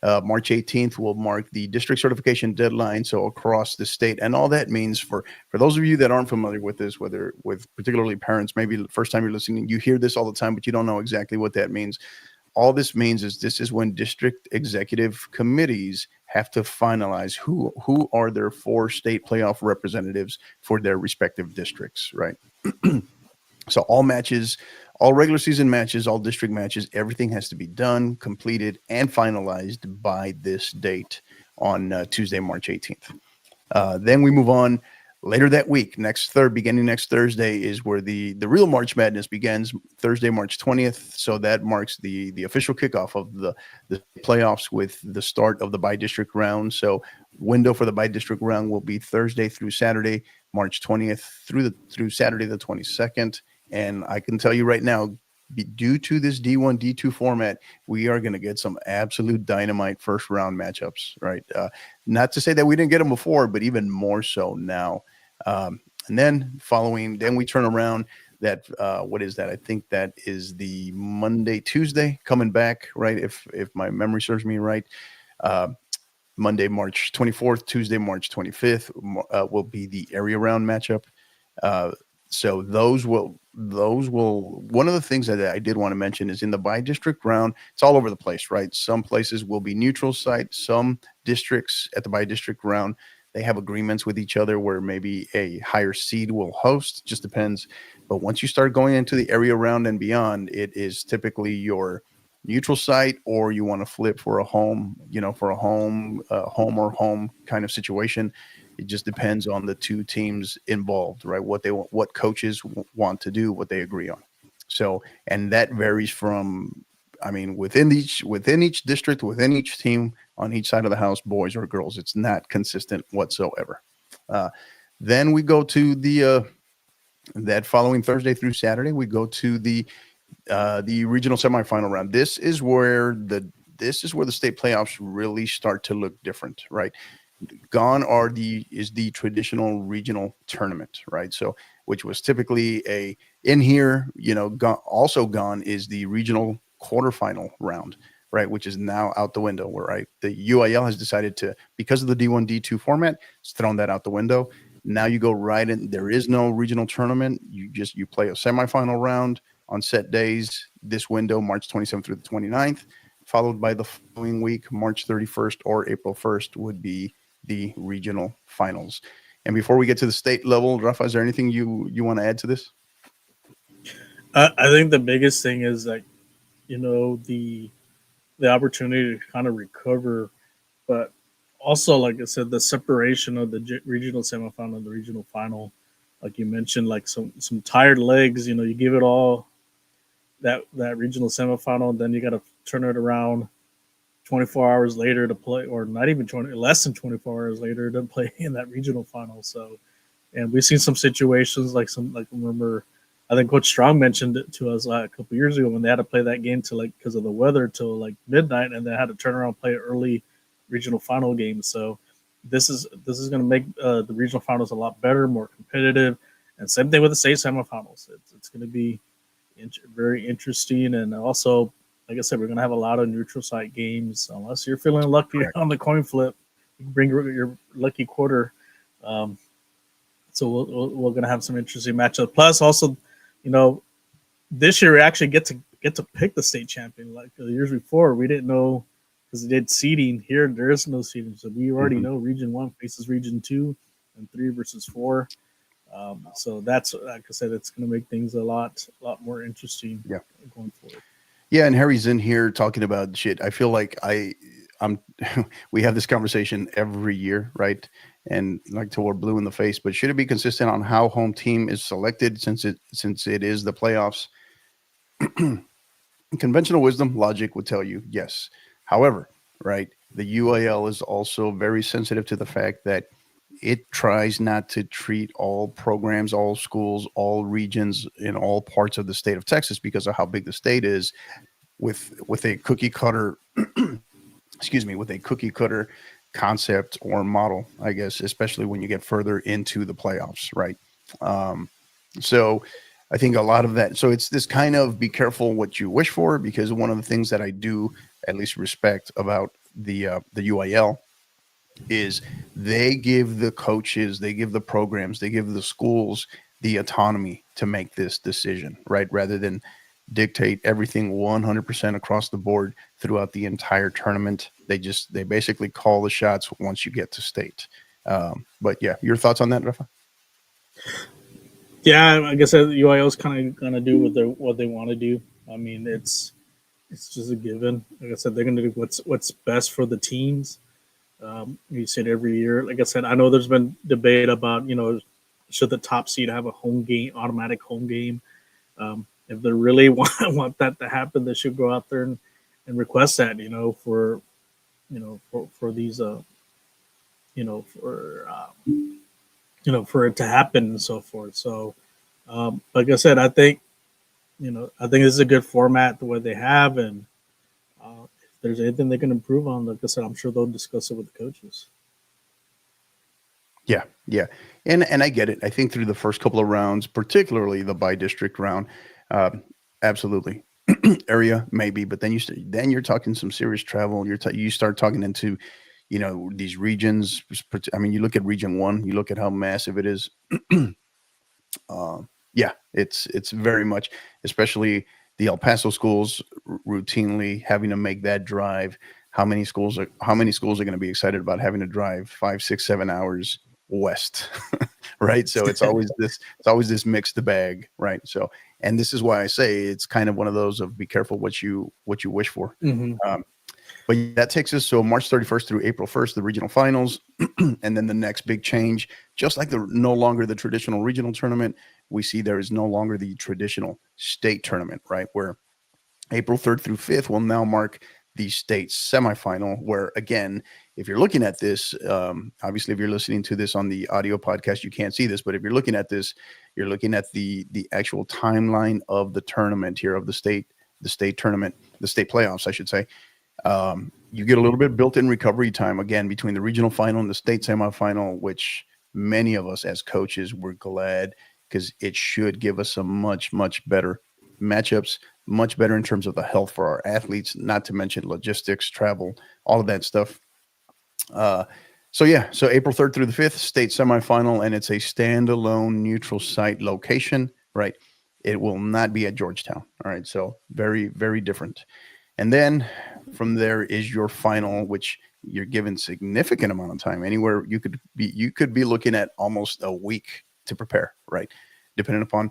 March 18th will mark the district certification deadline. So across the state, and all that means for those of you that aren't familiar with this, whether with particularly parents, maybe the first time you're listening, you hear this all the time, but you don't know exactly what that means. All this means is this is when district executive committees have to finalize who are their 4 state playoff representatives for their respective districts, right? So all matches, all regular season matches, all district matches, everything has to be done, completed, and finalized by this date on Tuesday, March 18th. Then we move on later that week. Beginning next Thursday is where the real March Madness begins. Thursday, March 20th. So that marks the official kickoff of the playoffs with the start of the by-district round. So window for the by-district round will be Thursday through Saturday, March 20th through Saturday the 22nd. And I can tell you right now, due to this D1, D2 format, we are going to get some absolute dynamite first round matchups, right? Not to say that we didn't get them before, but even more so now. And then we turn around that, what is that? I think that is the Tuesday coming back, right? If my memory serves me right. Monday, March 24th, Tuesday, March 25th will be the area round matchup. So those will, one of the things that I did want to mention is in the by-district round, it's all over the place, right? Some places will be neutral site. Some districts at the by-district round, they have agreements with each other where maybe a higher seed will host, just depends. But once you start going into the area round and beyond, it is typically your neutral site, or you want to flip for a home, home or home kind of situation. It just depends on the 2 teams involved, right? What coaches want to do, what they agree on. So, and that varies from, within each district, within each team, on each side of the house, boys or girls. It's not consistent whatsoever. Then we go to that following Thursday through Saturday, we go to the regional semifinal round. This is where the state playoffs really start to look different, right? Gone is the traditional regional tournament, right? So, which was typically also gone is the regional quarterfinal round, right? Which is now out the window, right? The UIL has decided to, because of the D1, D2 format, it's thrown that out the window. Now you go right in. There is no regional tournament. You play a semifinal round on set days. This window, March 27th through the 29th, followed by the following week, March 31st or April 1st would be the regional finals. And before we get to the state level, Rafa, is there anything you want to add to this? I think the biggest thing is the opportunity to kind of recover, but also, like I said, the separation of the regional semifinal and the regional final. Like you mentioned, like some tired legs. You give it all that regional semifinal, and then you got to turn it around 24 hours later to play, or not even less than 24 hours later to play in that regional final. So, and we've seen some situations remember, I think Coach Strong mentioned it to us a couple years ago when they had to play that game because of the weather till midnight, and they had to turn around and play early regional final game. So this is going to make the regional finals a lot better, more competitive, and same thing with the state semifinals. It's going to be very interesting, and also, like I said, we're going to have a lot of neutral site games. Unless you're feeling lucky on the coin flip, you can bring your lucky quarter. So we're going to have some interesting matchups. Plus, also, this year we actually get to pick the state champion. Like the years before, we didn't know because they did seeding. Here, there is no seeding, so we already know Region 1 faces Region 2 and 3 versus 4. So that's, like I said, it's going to make things a lot more interesting going forward. Yeah, and Harry's in here talking about shit. I feel like we have this conversation every year, right? And like till we're blue in the face, but should it be consistent on how home team is selected since it is the playoffs? Conventional wisdom, logic would tell you yes. However, right, the UIL is also very sensitive to the fact that it tries not to treat all programs, all schools, all regions in all parts of the state of Texas because of how big the state is with a cookie cutter, with a cookie cutter concept or model, I guess, especially when you get further into the playoffs, right? So I think a lot of that. So it's this kind of be careful what you wish for, because one of the things that I do at least respect about the UIL is they give the coaches, they give the programs, they give the schools the autonomy to make this decision, right? Rather than dictate everything 100% across the board throughout the entire tournament. They basically call the shots once you get to state. But yeah, your thoughts on that, Rafa? Yeah, I guess UIL is kind of gonna do what they want to do. I mean, it's just a given. Like I said, they're gonna do what's best for the teams. You said every year. Like I said, I know there's been debate about should the top seed have a home game, automatic home game. If they really want that to happen, they should go out there and request that. For these for it to happen and so forth. So, like I said, I think this is a good format the way they have, and if there's anything they can improve on, like I said, I'm sure they'll discuss it with the coaches. Yeah, yeah, and I get it. I think through the first couple of rounds, particularly the by district round, absolutely area maybe, but then you're talking some serious travel. You start talking into these regions. I mean, you look at Region 1, you look at how massive it is. Yeah, it's very much, especially the El Paso schools routinely having to make that drive. How many schools are going to be excited about having to drive 5, 6, 7 hours west? Right. So it's always this mixed bag. Right. So, and this is why I say it's kind of one of those of be careful what you wish for. Mm-hmm. But that takes us so March 31st through April 1st, the regional finals. And then the next big change, just like no longer the traditional regional tournament, we see there is no longer the traditional state tournament, right? Where April 3rd through 5th will now mark the state semifinal, where, again, if you're looking at this, obviously, if you're listening to this on the audio podcast, you can't see this, but if you're looking at this, you're looking at the actual timeline of the tournament here, of the state tournament, the state playoffs, I should say. You get a little bit built-in recovery time, again, between the regional final and the state semifinal, which many of us as coaches were glad, because it should give us some much, much better matchups, much better in terms of the health for our athletes, not to mention logistics, travel, all of that stuff. So April 3rd through the 5th, state semifinal, and it's a standalone neutral site location, right? It will not be at Georgetown. All right. So very, very different. And then from there is your final, which you're given significant amount of time. Anywhere you could be looking at almost a week to prepare, right? Depending upon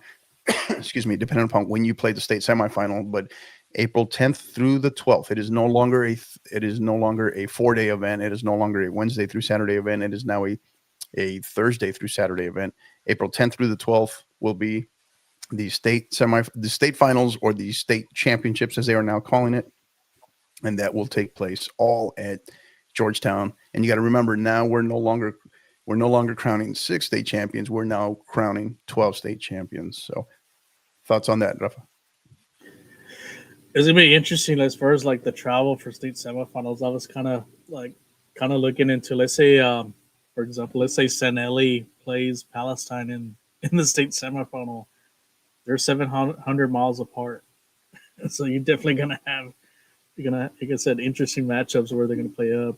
when you play the state semifinal. But April 10th through the 12th, it is no longer a 4-day event. It is no longer a Wednesday through Saturday event. It is now a Thursday through Saturday event. April 10th through the 12th will be the state finals, or the state championships, as they are now calling it. And that will take place all at Georgetown. And you got to remember, now we're no longer crowning 6 state champions. We're now crowning 12 state champions. So thoughts on that, Rafa? It's gonna be interesting as far as like the travel for state semifinals. I was kind of looking into, let's say, for example, let's say Sanelli plays Palestine in the state semifinal. They're 700 miles apart, so you're definitely gonna have, like I said, interesting matchups where they're gonna play up.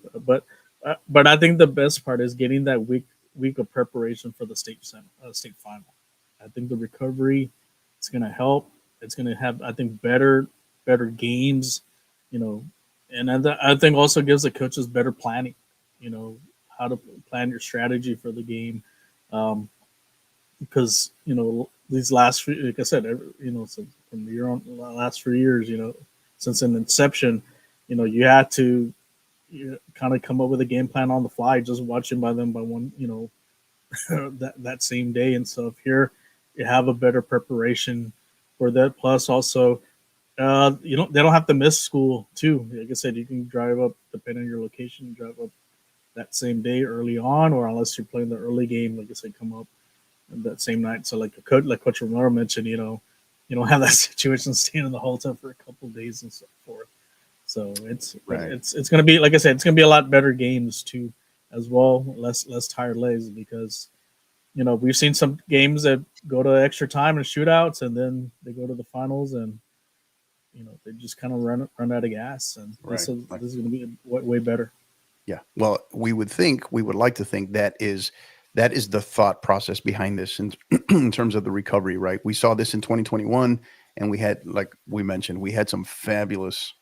But I think the best part is getting that week of preparation for the state final. I think the recovery is gonna help. It's gonna have, I think, better games, and I think also gives the coaches better planning, how to plan your strategy for the game, because these last few, like I said, so from the last 3 years, since an inception, you had to kind of come up with a game plan on the fly, just watching by one, that same day. And so if you have a better preparation for that, plus also, they don't have to miss school too. Like I said, you can drive up, depending on your location, drive up that same day early on, or unless you're playing the early game, like I said, come up that same night. So like Coach Romero mentioned, you don't have that situation staying in the hotel for a couple of days and so forth. So it's going to be, like I said, it's going to be a lot better games too, as well. Less tired legs, because we've seen some games that go to extra time and shootouts, and then they go to the finals, and they just kind of run out of gas. And this is going to be way better. Yeah. Well, we would like to think that is the thought process behind this in terms of the recovery, right? We saw this in 2021, and we had, like we mentioned, we had some fabulous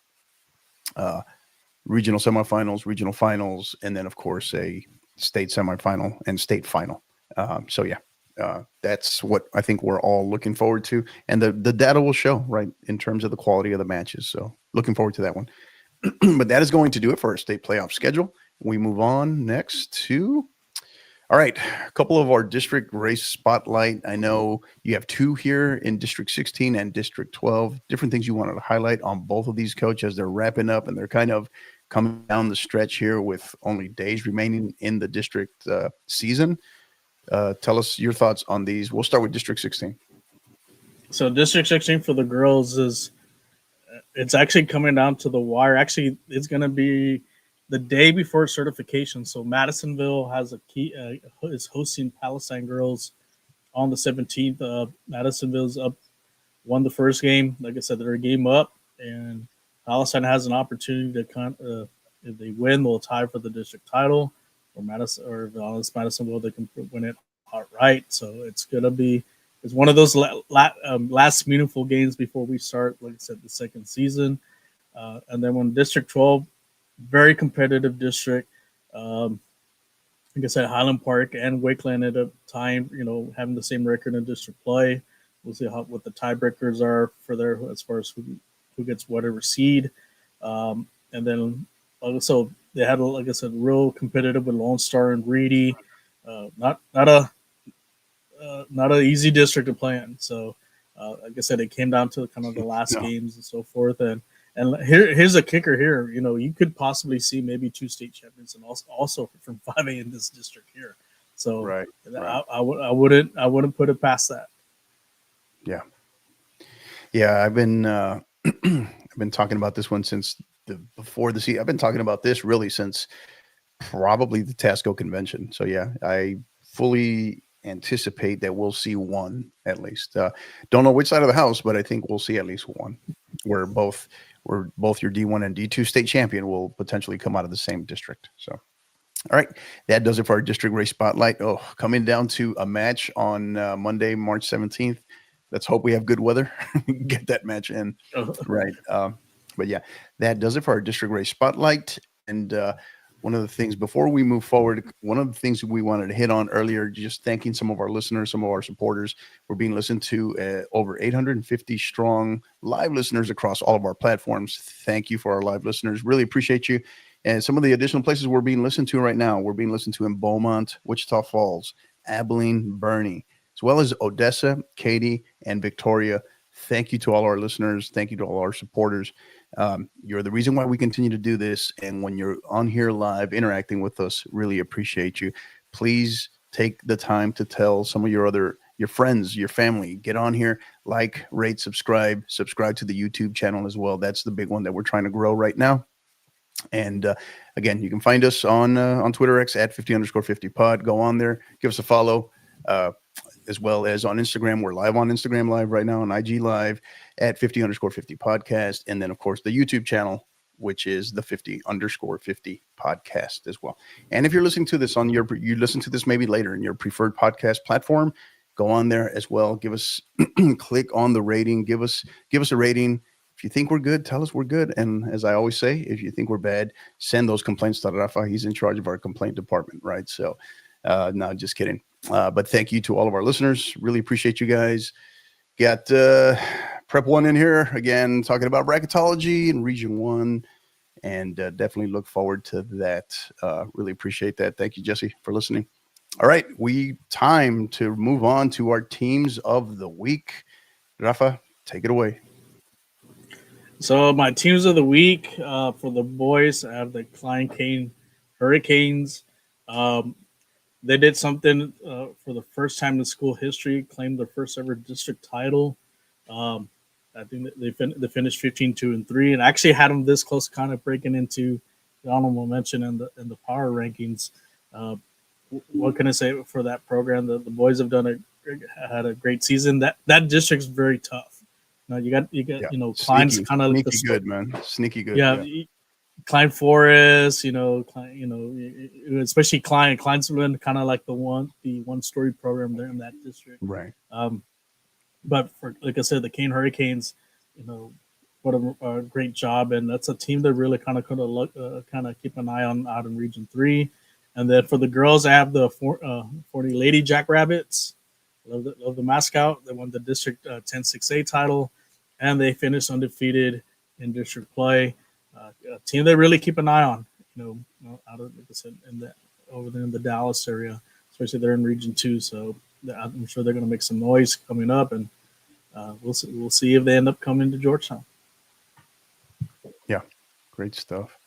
regional semifinals, regional finals, and then of course a state semifinal and state final. So yeah, that's what I think we're all looking forward to, and the data will show, right, in terms of the quality of the matches. So looking forward to that one. But that is going to do it for our state playoff schedule. We move on next to, all right, a couple of our district race spotlight. I know you have two here in District 16 and District 12. Different things you wanted to highlight on both of these, Coach, as they're wrapping up and they're kind of coming down the stretch here with only days remaining in the district season. Tell us your thoughts on these. We'll start with District 16. So District 16 for the girls it's actually coming down to the wire. Actually, it's going to be the day before certification. So Madisonville has is hosting Palestine girls on the 17th. Madisonville's won the first game. Like I said, they're a game up, and Palestine has an opportunity to if they win, they'll tie for the district title. Or Madisonville, they can win it outright. So it's going to be. It's one of those last meaningful games before we start, like I said, the second season. And then when District 12, very competitive district. Like I said, Highland Park and Wakeland at a time, having the same record in district play. We'll see what the tiebreakers are for there as far as who gets whatever seed. And then also they had, like I said, real competitive with Lone Star and Reedy. Not an easy district to play in. So, like I said, it came down to kind of the last games and so forth. And here's a kicker here. You could possibly see maybe two state champions and also from 5A in this district here. So right. I wouldn't put it past that. Yeah. Yeah. I've been talking about this one since before the season. I've been talking about this really since probably the Tasco convention. So yeah, I fully anticipate that we'll see one at least. Don't know which side of the house, but I think we'll see at least one where both your D1 and D2 state champion will potentially come out of the same district. So, all right, that does it for our district race spotlight. Oh, coming down to a match on Monday, March 17th. Let's hope we have good weather. Get that match in. Right. But yeah, that does it for our district race spotlight. And one of the things before we move forward, one of the things we wanted to hit on earlier, just thanking some of our listeners, some of our supporters. We're being listened to over 850 strong live listeners across all of our platforms. Thank you for our live listeners. Really appreciate you. And some of the additional places we're being listened to right now, we're being listened to in Beaumont, Wichita Falls, Abilene, Bernie, as well as Odessa, Katy, and Victoria. Thank you to all our listeners. Thank you to all our supporters. You're the reason why we continue to do this. And when you're on here live interacting with us, really appreciate you. Please take the time to tell some of your friends, your family, get on here, like, rate, subscribe to the YouTube channel as well. That's the big one that we're trying to grow right now. And again, you can find us on Twitter X at 50_50pod. Go on there, give us a follow. As well as on Instagram. We're live on Instagram Live right now, on IG Live at 50_50 podcast. And then, of course, the YouTube channel, which is the 50_50 podcast as well. And if you're listening to this you listen to this maybe later in your preferred podcast platform, go on there as well. Give us, click on the rating. Give us a rating. If you think we're good, tell us we're good. And as I always say, if you think we're bad, send those complaints to Rafa. He's in charge of our complaint department, right? So, no, just kidding. But thank you to all of our listeners. Really appreciate you guys. Got Prep 1 in here again, talking about bracketology in Region 1, and definitely look forward to that. Really appreciate that. Thank you, Jesse, for listening. All right, time to move on to our teams of the week. Rafa, take it away. So my teams of the week for the boys, I have the Klein Cain Hurricanes. They did something for the first time in school history, claimed their first ever district title. I think that they finished 15-2-3, and actually had them this close, kind of breaking into the honorable mention in the power rankings. what can I say for that program? The boys have had a great season. That district's very tough. You got Klein's kind of sneaky good, man. Sneaky good. Yeah, Klein Forest, especially Klein. Klein's been kind of like the one story program there in that district, right? But for, like I said, the Kane Hurricanes, what a great job, and that's a team that really kind of keep an eye on out in Region 3. And then for the girls, I have the 40 Lady Jackrabbits. Love the mascot. They won the District 10-6A title, and they finished undefeated in district play. A team they really keep an eye on. Out of, like I said, over there in the Dallas area, especially they're in Region 2. So I'm sure they're going to make some noise coming up, and we'll see if they end up coming to Georgetown. Yeah, great stuff.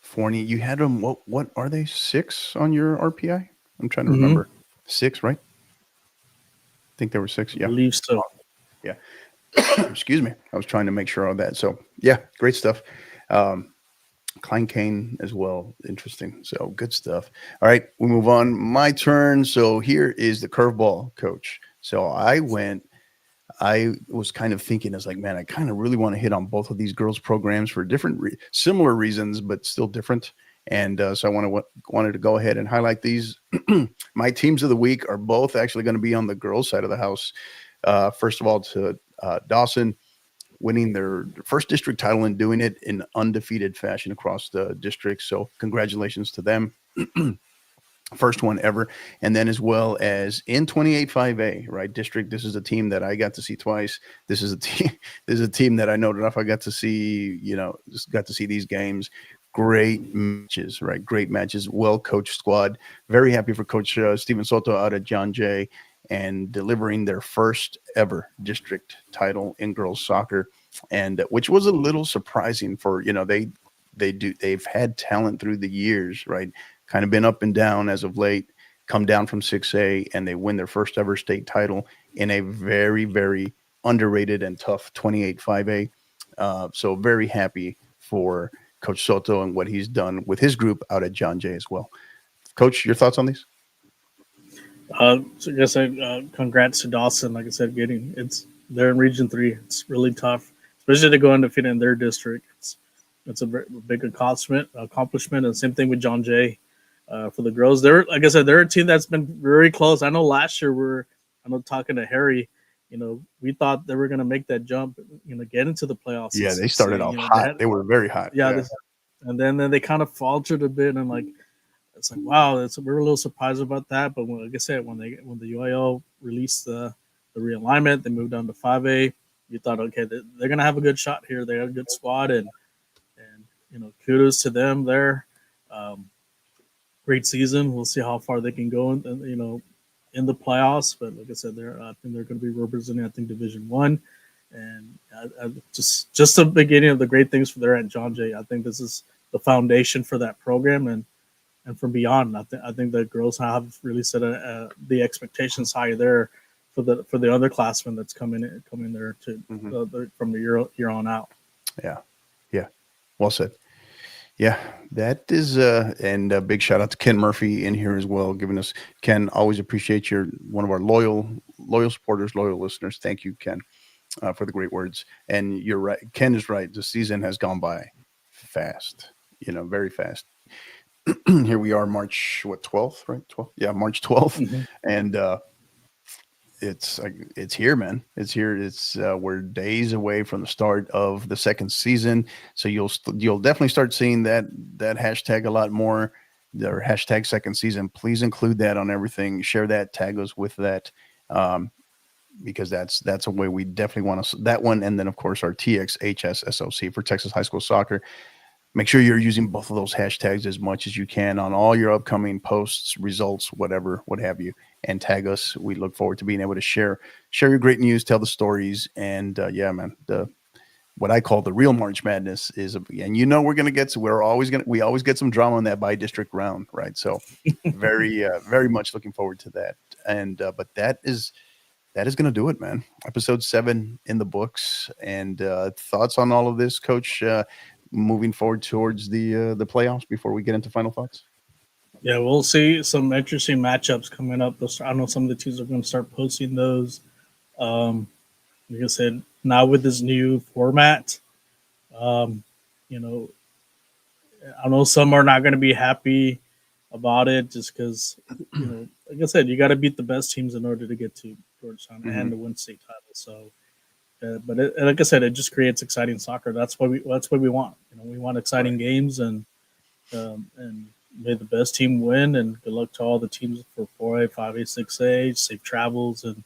Forney, you had them. What are they? 6 on your RPI? I'm trying to remember. 6, right? I think there were 6. Yeah, I believe so. Yeah. Excuse me. I was trying to make sure of that. So yeah, great stuff. Klein Kane as well. Interesting. So good stuff. All right, we move on. My turn. So here is the curveball, coach. So I was kind of thinking, as like, man, I kind of really want to hit on both of these girls' programs for different, similar reasons, but still different. And so I wanted to go ahead and highlight these. My teams of the week are both actually going to be on the girls' side of the house. First of all, to Dawson, winning their first district title and doing it in undefeated fashion across the district. So congratulations to them. First one ever. And then as well as in 28-5A, right, district. This is a team that I got to see twice. This is a team that I know enough. I got to see, just got to see these games. Great matches, right? Great matches. Well-coached squad. Very happy for Coach Steven Soto out at John Jay and delivering their first ever district title in girls soccer, and which was a little surprising for, they've had talent through the years, right? Kind of been up and down as of late, come down from 6A, and they win their first ever state title in a very, very underrated and tough 28-5A. So very happy for Coach Soto and what he's done with his group out at John Jay as well. Coach, your thoughts on these? So I guess congrats to Dawson. Like I said, they're in Region 3. It's really tough, especially to go undefeated in their district. It's a big accomplishment. And same thing with John Jay. For the girls, like I said, they're a team that's been very close. I know last year talking to Harry, we thought they were going to make that jump, get into the playoffs. Yeah, they started off hot. They were very hot. Yeah. And then they kind of faltered a bit, and it's like, wow, we're a little surprised about that. But like I said, when the UIL released the realignment, they moved down to 5A. You thought, okay, they're going to have a good shot here. They have a good squad, and kudos to them there. Great season. We'll see how far they can go, in the playoffs. But like I said, I think they're going to be representing, I think, Division 1. And just the beginning of the great things for there at John Jay. I think this is the foundation for that program, and from beyond. I think the girls have really set the expectations high there for the underclassmen that's coming there to from the year on out. Yeah, well said. Yeah, that is and a big shout out to Ken Murphy in here as well, giving us. Ken, always appreciate one of our loyal supporters, loyal listeners. Thank you, Ken, for the great words. And you're right, Ken is right. The season has gone by fast, very fast. Here we are, March 12th, right? 12th, yeah, March 12th, and it's here, man. It's here. We're days away from the start of the second season, so you'll definitely start seeing that hashtag a lot more. Their hashtag second season. Please include that on everything. Share that. Tag us with that, because that's a way we definitely want to. That one, and then of course our TXHSSOC for Texas High School Soccer. Make sure you're using both of those hashtags as much as you can on all your upcoming posts, results, whatever, what have you, and tag us. We look forward to being able to share your great news, tell the stories, and yeah, man, what I call the real March Madness is, and we always get some drama in that by district round, right? So very, very much looking forward to that. And but that is going to do it, man. Episode 7 in the books. And thoughts on all of this, Coach? Moving forward towards the playoffs before we get into final thoughts? Yeah, we'll see some interesting matchups coming up. I know some of the teams are going to start posting those. Um, like I said, now with this new format, um, you know, I know some are not going to be happy about it just because, like I said, you got to beat the best teams in order to get to Georgetown and to win state title. So, but like I said, it just creates exciting soccer. That's what we want. We want exciting games, and may the best team win. And good luck to all the teams for 4A, 5A, 6A. Safe travels, and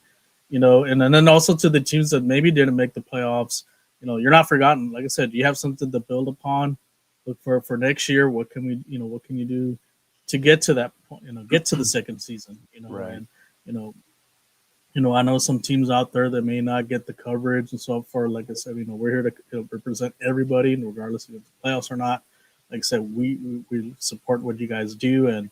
then also to the teams that maybe didn't make the playoffs. You're not forgotten. Like I said, you have something to build upon. Look for next year. What can you do to get to that point? Get to the second season. Right. And you know, I know some teams out there that may not get the coverage and so forth. Like I said, we're here to represent everybody, regardless of if the playoffs or not. Like I said, we support what you guys do, and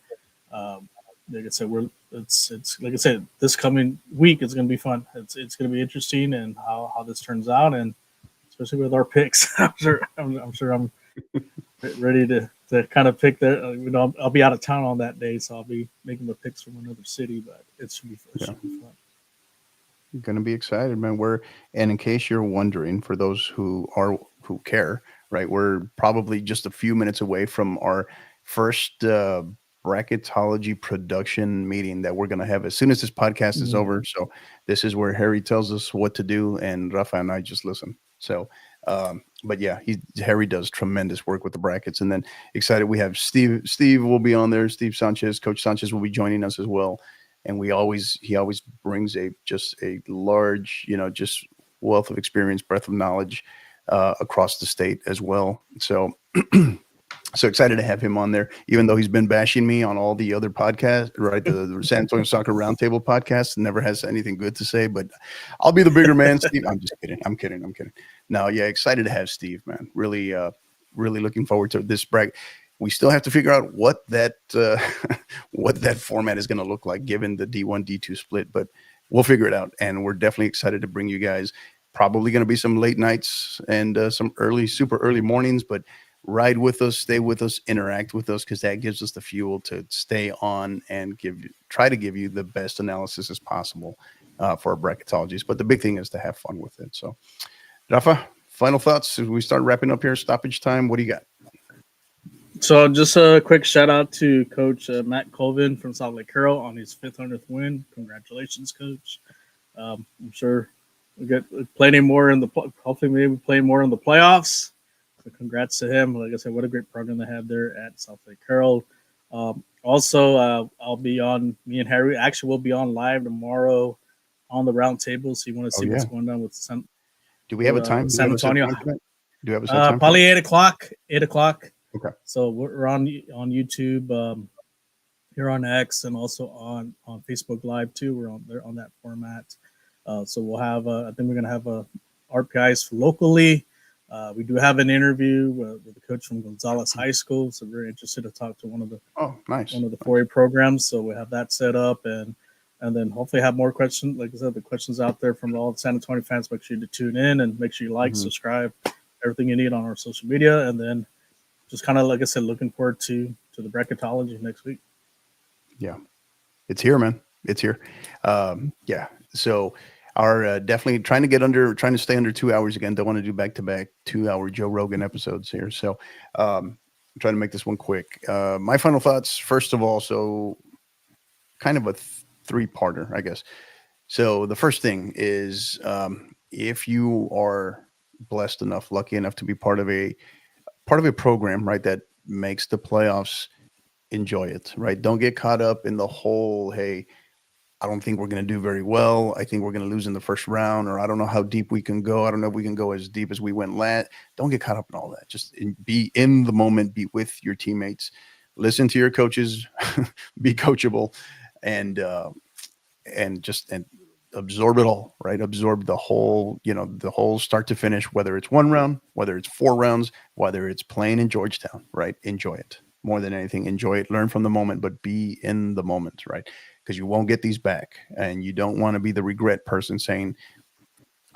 like I said, it's like I said, this coming week is going to be fun. It's going to be interesting, and how this turns out, and especially with our picks, I'm sure I'm ready to kind of pick that. I'll be out of town on that day, so I'll be making the picks from another city, but it should be fun. Going to be excited, man. And in case you're wondering, for those who care, right, we're probably just a few minutes away from our first bracketology production meeting that we're going to have as soon as this podcast is over. So this is where Harry tells us what to do, and Rafa and I just listen. So, but yeah, Harry does tremendous work with the brackets. And then excited, we have Steve. Steve will be on there. Steve Sanchez, Coach Sanchez, will be joining us as well. And he always brings a large, just wealth of experience, breadth of knowledge across the state as well. So, so excited to have him on there, even though he's been bashing me on all the other podcasts, right? The San Antonio Soccer Roundtable podcast never has anything good to say, but I'll be the bigger man, Steve. I'm just kidding. I'm kidding. No, yeah, excited to have Steve, man. Really, really looking forward to this bracket. We still have to figure out what that format is going to look like, given the D1, D2 split, but we'll figure it out. And we're definitely excited to bring you guys. Probably going to be some late nights and some super early mornings, but ride with us, stay with us, interact with us, because that gives us the fuel to stay on and try to give you the best analysis as possible for our bracketologies. But the big thing is to have fun with it. So, Rafa, final thoughts as we start wrapping up here. Stoppage time. What do you got? So just a quick shout out to Coach Matt Colvin from Salt Lake Carroll on his 500th win. Congratulations, Coach. I'm sure we'll get plenty more hopefully maybe play more in the playoffs. So congrats to him. Like I said, what a great program they have there at Salt Lake Carroll. Also, I'll be on, me and Harry actually will be on live tomorrow on the round table. So you want to see what's going on with do we have a time? San Antonio. Do we have a time? Probably 8 o'clock. 8 o'clock. Okay. So we're on YouTube, here on X, and also on Facebook Live too. We're on there on that format. So we'll have. I think we're gonna have RPIs locally. We do have an interview with a coach from Gonzales High School. So we're interested to talk to one of the 4A programs. So we have that set up, and then hopefully have more questions. Like I said, the questions out there from all the San Antonio fans. Make sure you tune in and make sure you like, subscribe, everything you need on our social media, and then just kind of, like I said, looking forward to the bracketology next week. Yeah, it's here, man. It's here. Yeah. So our definitely trying to stay under 2 hours again. Don't want to do back-to-back 2-hour Joe Rogan episodes here. So I'm trying to make this one quick. My final thoughts, first of all, so kind of a three-parter, I guess. So the first thing is, if you are blessed enough, lucky enough to be part of a program, right, that makes the playoffs, enjoy it, right? Don't get caught up in the whole, hey, I don't think we're going to do very well. I think we're going to lose in the first round, or I don't know how deep we can go. I don't know if we can go as deep as we went last. Don't get caught up in all that. Just be in the moment, be with your teammates, listen to your coaches, be coachable, and absorb it all, right? Absorb the whole, the whole start to finish, whether it's one round, whether it's 4 rounds, whether it's playing in Georgetown, right? Enjoy it. More than anything, enjoy it, learn from the moment, but be in the moment, right? Because you won't get these back. And you don't want to be the regret person saying,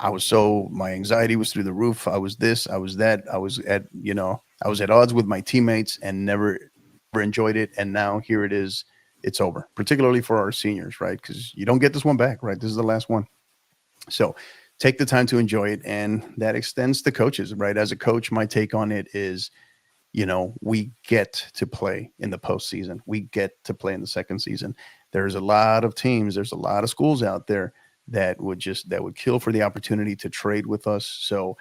my anxiety was through the roof. I was this, I was that. I was at odds with my teammates and never enjoyed it, and now here it is. It's over, particularly for our seniors, right? Because you don't get this one back, right? This is the last one. So take the time to enjoy it, and that extends to coaches, right? As a coach, my take on it is, we get to play in the postseason. We get to play in the second season. There's a lot of teams, there's a lot of schools out there that would kill for the opportunity to trade with us. So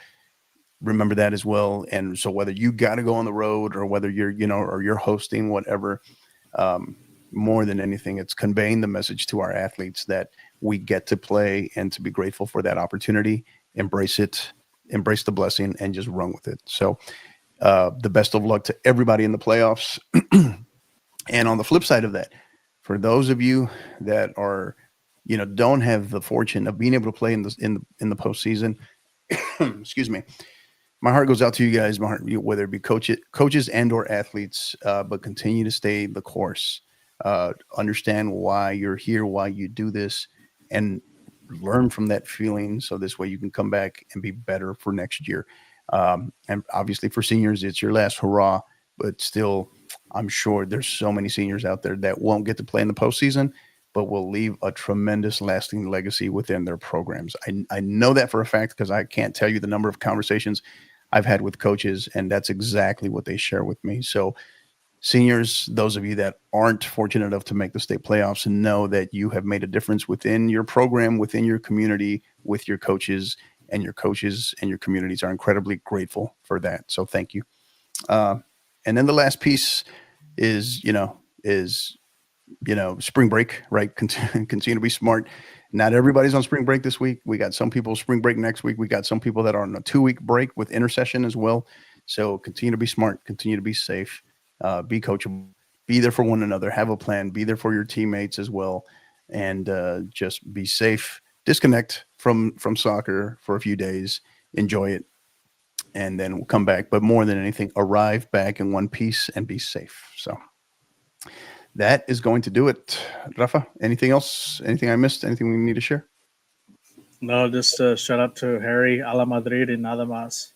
remember that as well. And so whether you got to go on the road or whether you're, or you're hosting, whatever, more than anything, it's conveying the message to our athletes that we get to play and to be grateful for that opportunity. Embrace it, embrace the blessing, and just run with it. So the best of luck to everybody in the playoffs. And on the flip side of that, for those of you that are, don't have the fortune of being able to play in the postseason, excuse me, my heart goes out to you guys. My heart, whether it be coaches and or athletes, but continue to stay the course. Understand why you're here, why you do this, and learn from that feeling. So this way you can come back and be better for next year. And obviously for seniors, it's your last hurrah, but still, I'm sure there's so many seniors out there that won't get to play in the postseason, but will leave a tremendous lasting legacy within their programs. I know that for a fact because I can't tell you the number of conversations I've had with coaches, and that's exactly what they share with me. So seniors, those of you that aren't fortunate enough to make the state playoffs, know that you have made a difference within your program, within your community, with your coaches, and your communities are incredibly grateful for that. So thank you. And then the last piece is spring break, right? Continue to be smart. Not everybody's on spring break this week. We got some people spring break next week. We got some people that are on a 2-week break with intercession as well. So continue to be smart, continue to be safe, be coachable, be there for one another, have a plan, be there for your teammates as well. And just be safe, disconnect from soccer for a few days, enjoy it, and then we'll come back. But more than anything, arrive back in one piece and be safe. So that is going to do it. Rafa, anything else? Anything I missed? Anything we need to share? No, just shout out to Harry, a la Madrid, and nada más.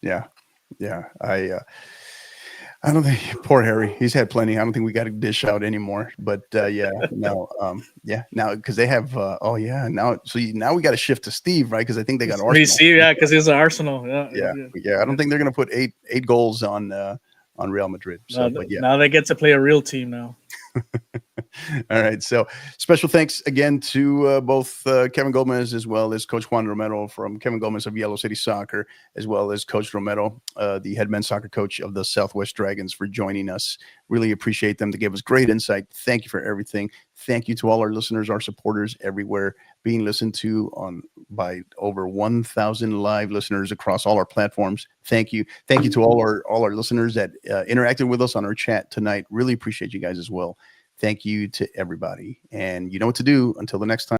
Yeah. I don't think poor Harry. He's had plenty. I don't think we got to dish out anymore. But now because they have. Now we got to shift to Steve, right? Because I think they got Arsenal. Steve, yeah, because he's an Arsenal. Yeah. I don't think they're going to put eight goals on Real Madrid. So, now they get to play a real team now. All right. So special thanks again to both Kevin Gomez as well as Coach Juan Romero from Kevin Gomez of Yellow City Soccer, as well as Coach Romero, the head men's soccer coach of the Southwest Dragons, for joining us. Really appreciate them. They gave us great insight. Thank you for everything. Thank you to all our listeners, our supporters everywhere, being listened to by over 1,000 live listeners across all our platforms. Thank you. Thank you to all our listeners that interacted with us on our chat tonight. Really appreciate you guys as well. Thank you to everybody. And you know what to do. Until the next time.